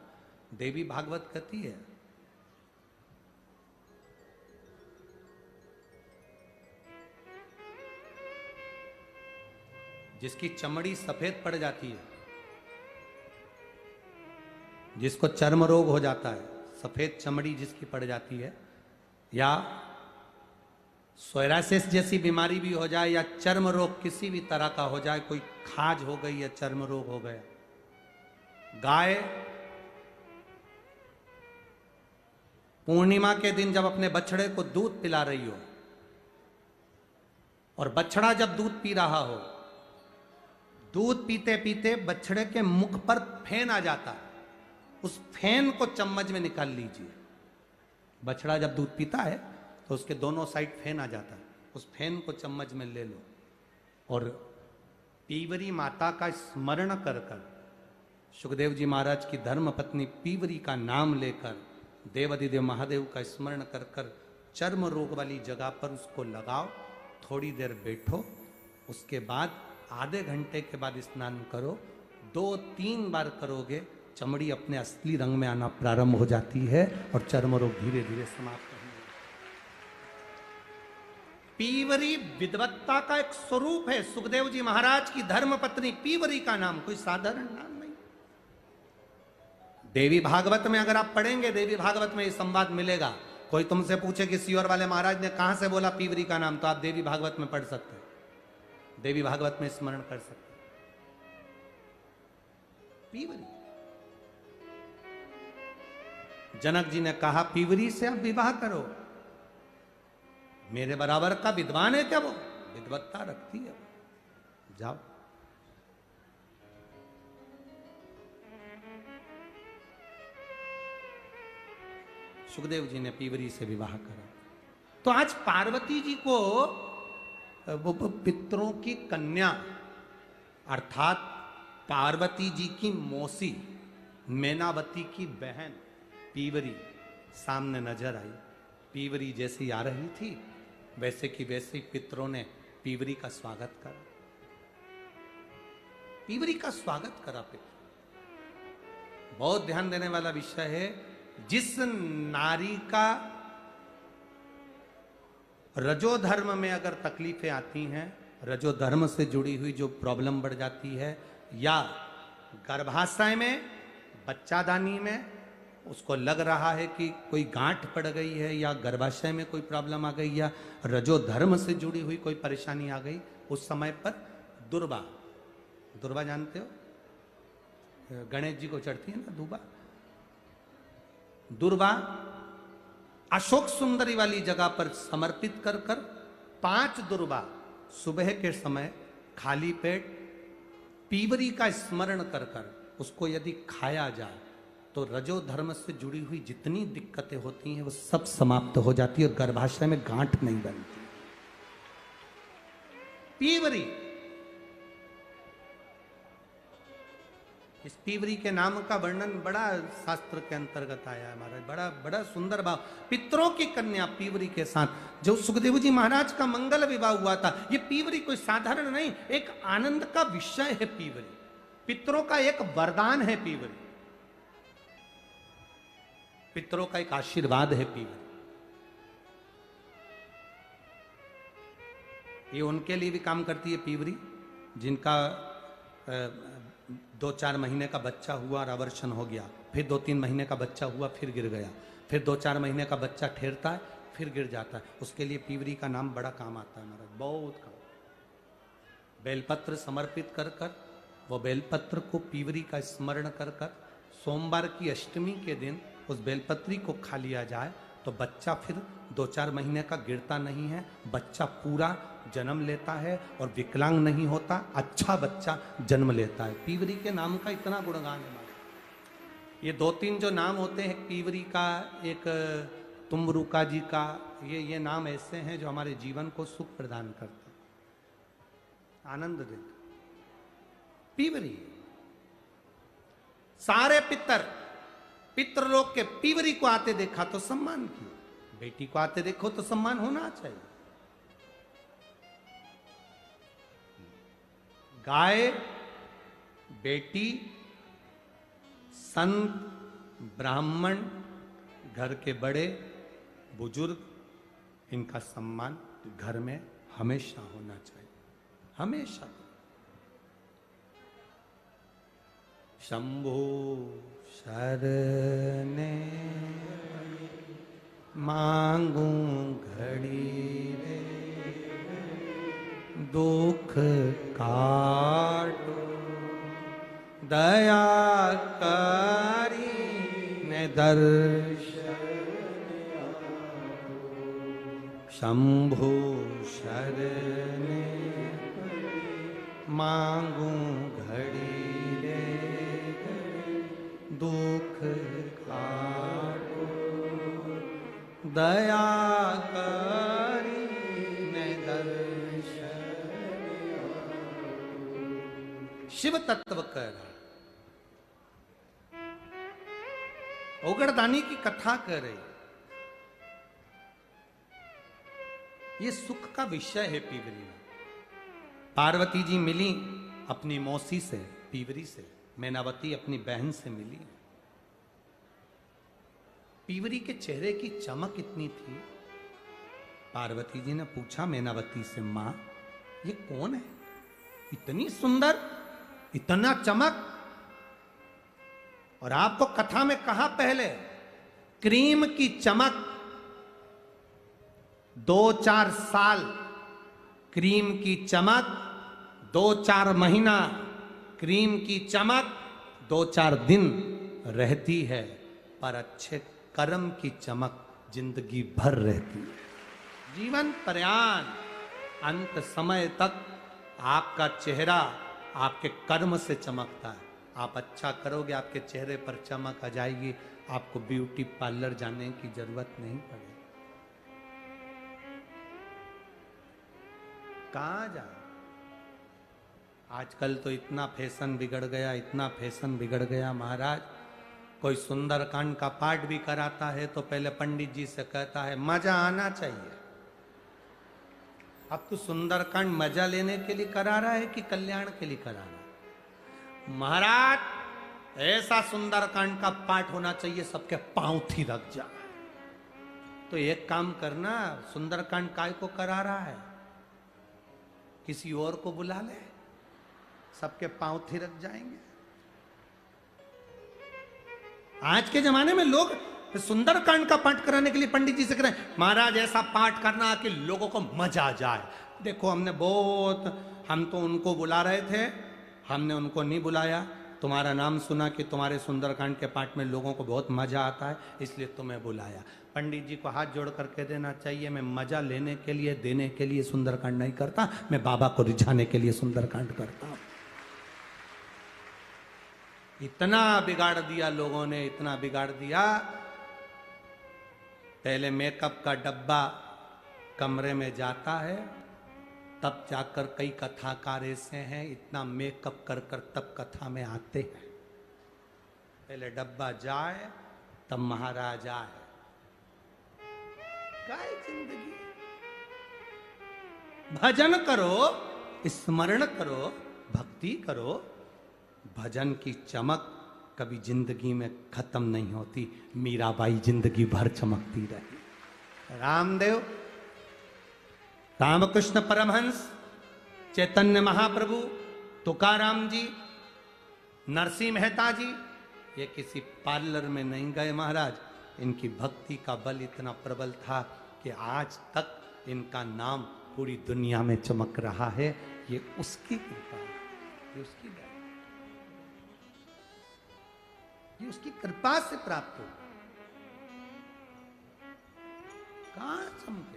देवी भागवत कहती है, जिसकी चमड़ी सफेद पड़ जाती है, जिसको चर्म रोग हो जाता है, सफेद चमड़ी जिसकी पड़ जाती है, या सोरासिस जैसी बीमारी भी हो जाए, या चर्म रोग किसी भी तरह का हो जाए, कोई खाज हो गई या चर्म रोग हो गया, गाय पूर्णिमा के दिन जब अपने बछड़े को दूध पिला रही हो और बछड़ा जब दूध पी रहा हो, दूध पीते पीते बछड़े के मुख पर फेन आ जाता है, उस फेन को चम्मच में निकाल लीजिए। बछड़ा जब दूध पीता है तो उसके दोनों साइड फेन आ जाता है, उस फेन को चम्मच में ले लो और पीवरी माता का स्मरण कर कर, सुखदेव जी महाराज की धर्म पत्नी पीवरी का नाम लेकर, देवाधिदेव महादेव का स्मरण कर कर चर्म रोग वाली जगह पर उसको लगाओ, थोड़ी देर बैठो, उसके बाद आधे घंटे के बाद स्नान करो, 2-3 बार करोगे, चमड़ी अपने असली रंग में आना प्रारंभ हो जाती है और चर्म रोग धीरे धीरे समाप्त होंगे। पीवरी विद्वत्ता का एक स्वरूप है। सुखदेव जी महाराज की धर्म पत्नी पीवरी का नाम कोई साधारण नाम नहीं। देवी भागवत में अगर आप पढ़ेंगे, देवी भागवत में ये संवाद मिलेगा। कोई तुमसे पूछे कि सियोर वाले महाराज ने कहां से बोला पीवरी का नाम, तो आप देवी भागवत में पढ़ सकते हैं, देवी भागवत में स्मरण कर सकते हैं। पीवरी, जनक जी ने कहा पीवरी से आप विवाह करो, मेरे बराबर का विद्वान है क्या वो, विद्वत्ता रखती है, जाओ। सुखदेव जी ने पीवरी से विवाह करा। तो आज पार्वती जी को वो पितरों की कन्या अर्थात पार्वती जी की मौसी मैनावती की बहन पीवरी सामने नजर आई। पीवरी जैसी आ रही थी वैसे की वैसे पितरों ने पीवरी का स्वागत करा, पीवरी का स्वागत करा। पितर बहुत ध्यान देने वाला विषय है। जिस नारी का रजोधर्म में अगर तकलीफें आती हैं, रजोधर्म से जुड़ी हुई जो प्रॉब्लम बढ़ जाती है, या गर्भाशय में बच्चादानी में उसको लग रहा है कि कोई गांठ पड़ गई है, या गर्भाशय में कोई प्रॉब्लम आ गई, या रजोधर्म से जुड़ी हुई कोई परेशानी आ गई, उस समय पर दुर्वा, दुर्वा जानते हो, गणेश जी को चढ़ती है ना दुर्वा, दुर्वा अशोक सुंदरी वाली जगह पर समर्पित कर कर 5 दुर्वा सुबह के समय खाली पेट पीवरी का स्मरण कर कर उसको यदि खाया जाए तो रजोधर्म से जुड़ी हुई जितनी दिक्कतें होती हैं वो सब समाप्त हो जाती है और गर्भाशय में गांठ नहीं बनती। पीवरी, इस पीवरी के नाम का वर्णन बड़ा शास्त्र के अंतर्गत आया है महाराज, बड़ा बड़ा सुंदर भाव। पितरों की कन्या पीवरी के साथ जो सुखदेव जी महाराज का मंगल विवाह हुआ था, ये पीवरी कोई साधारण नहीं, एक आनंद का विषय है पीवरी, पितरों का एक वरदान है पीवरी, पितरों का एक आशीर्वाद है पीवरी। ये उनके लिए भी काम करती है पीवरी जिनका 2-4 महीने का बच्चा हुआ और आवर्षण हो गया, फिर 2-3 महीने का बच्चा हुआ फिर गिर गया, फिर 2-4 महीने का बच्चा ठहरता है फिर गिर जाता है, उसके लिए पीवरी का नाम बड़ा काम आता है महाराज, बहुत काम। बेलपत्र समर्पित कर कर, वो बेलपत्र को पीवरी का स्मरण कर कर सोमवार की अष्टमी के दिन उस बेलपत्री को खा लिया जाए तो बच्चा फिर 2-4 महीने का गिरता नहीं है, बच्चा पूरा जन्म लेता है और विकलांग नहीं होता, अच्छा बच्चा जन्म लेता है। पीवरी के नाम का इतना गुणगान है। ये 2-3 जो नाम होते हैं पीवरी का, एक तुमरुका जी का, ये नाम ऐसे हैं जो हमारे जीवन को सुख प्रदान करते, आनंद देते। पीवरी, सारे पितृलोक के पीवरी को आते देखा तो सम्मान किया, बेटी को आते देखो तो सम्मान होना चाहिए। गाय, बेटी, संत, ब्राह्मण, घर के बड़े बुजुर्ग, इनका सम्मान घर में हमेशा होना चाहिए, हमेशा। शंभु शरणे मांगू घड़ी रे, दुख काटो दया करी ने दर्शन। शंभु शरणे मांगू घड़ी रे, दुख काटो दया करी ने दर्शन। शिव तत्व कर ओगड़दानी की कथा कर रही। ये सुख का विषय है पीवरी में। पार्वती जी मिली अपनी मौसी से, पीवरी से। मैनावती अपनी बहन से मिली। पीवरी के चेहरे की चमक इतनी थी, पार्वती जी ने पूछा मैनावती से, मां ये कौन है, इतनी सुंदर, इतना चमक? और आपको कथा में कहा पहले, क्रीम की चमक 2-4 साल, क्रीम की चमक 2-4 महीना, क्रीम की चमक 2-4 दिन रहती है, पर अच्छे कर्म की चमक जिंदगी भर रहती है। जीवन पर्यान अंत समय तक आपका चेहरा आपके कर्म से चमकता है। आप अच्छा करोगे, आपके चेहरे पर चमक आ जाएगी, आपको ब्यूटी पार्लर जाने की जरूरत नहीं पड़ेगी। कहां जाए? आजकल तो इतना फैशन बिगड़ गया, इतना फैशन बिगड़ गया महाराज। कोई सुंदरकांड का पाठ भी कराता है तो पहले पंडित जी से कहता है मजा आना चाहिए। अब तो सुंदरकांड मजा लेने के लिए करा रहा है कि कल्याण के लिए करा रहा है? महाराज ऐसा सुंदरकांड का पाठ होना चाहिए सबके पांव थी रख जाए। तो एक काम करना, सुंदरकांड काय को करा रहा है, किसी और को बुला ले, सबके पांव थिरक जाएंगे। आज के जमाने में लोग सुंदरकांड का पाठ कराने के लिए पंडित जी से कह रहे हैं महाराज ऐसा पाठ करना कि लोगों को मजा आ जाए। देखो हम तो उनको बुला रहे थे, हमने उनको नहीं बुलाया। तुम्हारा नाम सुना कि तुम्हारे सुंदरकांड के पाठ में लोगों को बहुत मजा आता है, इसलिए तुम्हें बुलाया। पंडित जी को हाथ जोड़ करके देना चाहिए, मैं मजा लेने के लिए, देने के लिए सुंदरकांड नहीं करता, मैं बाबा को रिझाने के लिए सुंदरकांड करता हूं। इतना बिगाड़ दिया लोगों ने, इतना बिगाड़ दिया। पहले मेकअप का डब्बा कमरे में जाता है, तब जाकर कई कथाकार ऐसे हैं इतना मेकअप कर कर तब कथा में आते हैं। पहले डब्बा जाए तब महाराज आए। काय जिंदगी, भजन करो, स्मरण करो, भक्ति करो। भजन की चमक कभी जिंदगी में खत्म नहीं होती। मीराबाई जिंदगी भर चमकती रही। रामदेव, रामकृष्ण परमहंस, चैतन्य महाप्रभु, तुकाराम जी, नरसिंह मेहता जी, ये किसी पार्लर में नहीं गए महाराज। इनकी भक्ति का बल इतना प्रबल था कि आज तक इनका नाम पूरी दुनिया में चमक रहा है। ये उसकी कृपा, ये उसकी दया, ये उसकी कृपा से प्राप्त हो। कहां चमके?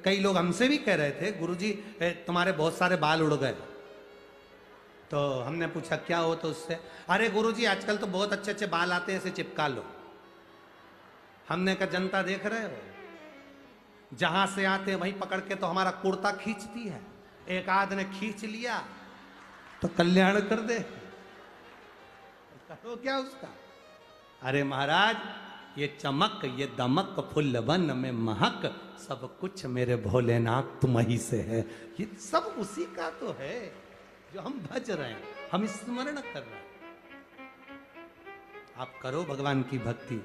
कई लोग हमसे भी कह रहे थे गुरुजी तुम्हारे बहुत सारे बाल उड़ गए। तो हमने पूछा क्या हो, तो उससे अरे गुरुजी आजकल तो बहुत अच्छे अच्छे बाल आते हैं, इसे चिपका लो। हमने कहा जनता देख रहे हो, जहां से आते वहीं पकड़ के तो हमारा कुर्ता खींचती है। एक आध ने खींच लिया तो कल्याण कर दे, करो क्या उसका। अरे महाराज ये चमक, ये दमक, फुल्लवन में महक, सब कुछ मेरे भोलेनाथ तुम ही से है। ये सब उसी का तो है जो हम भज रहे हैं, हम स्मरण कर रहे हैं। आप करो भगवान की भक्ति,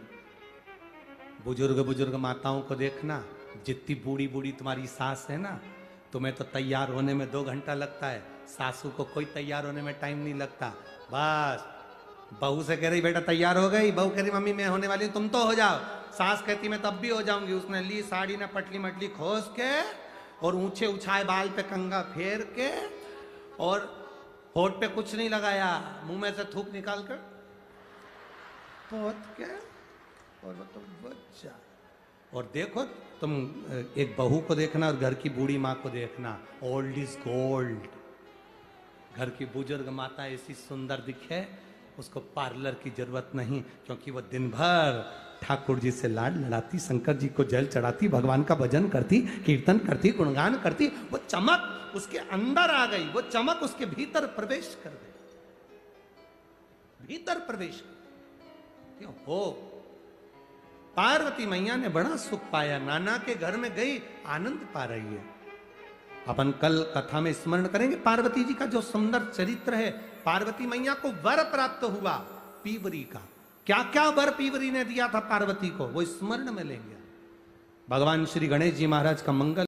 बुजुर्ग बुजुर्ग माताओं को देखना, जितनी बूढ़ी बूढ़ी तुम्हारी सास है ना, तुम्हें तो तैयार होने में 2 घंटा लगता है, सासू को कोई तैयार होने में टाइम नहीं लगता। बस बहू से कह रही बेटा तैयार हो गई, बहू कह रही मम्मी मैं होने वाली हूं, तुम तो हो जाओ। सास कहती मैं तब भी हो जाऊंगी। उसने ली साड़ी ना पटली मटली खोस के और ऊंचे उछाए बाल पे कंघा फेर के और होठ पे कुछ नहीं लगाया, मुंह में से थूक निकाल कर पोत के और वो तो बच्चा। और देखो तुम एक बहू को देखना और घर की बूढ़ी माँ को देखना, ओल्ड इज गोल्ड। घर की बुजुर्ग माता ऐसी सुंदर दिखे, उसको पार्लर की जरूरत नहीं, क्योंकि वो दिन भर ठाकुर जी से लाड लड़ाती, शंकर जी को जल चढ़ाती, भगवान का भजन करती, कीर्तन करती, गुणगान करती। वो चमक उसके अंदर आ गई, वो चमक उसके भीतर प्रवेश कर गई, भीतर प्रवेश कर। क्यों हो पार्वती मैया ने बड़ा सुख पाया, नाना के घर में गई, आनंद पा रही है। अपन कल कथा में स्मरण करेंगे पार्वती जी का जो सुंदर चरित्र है। पार्वती मैया को वर प्राप्त हुआ पीवरी का, क्या क्या वर पीवरी ने दिया था पार्वती को, वो स्मरण में लेंगे। भगवान श्री गणेश जी महाराज का मंगल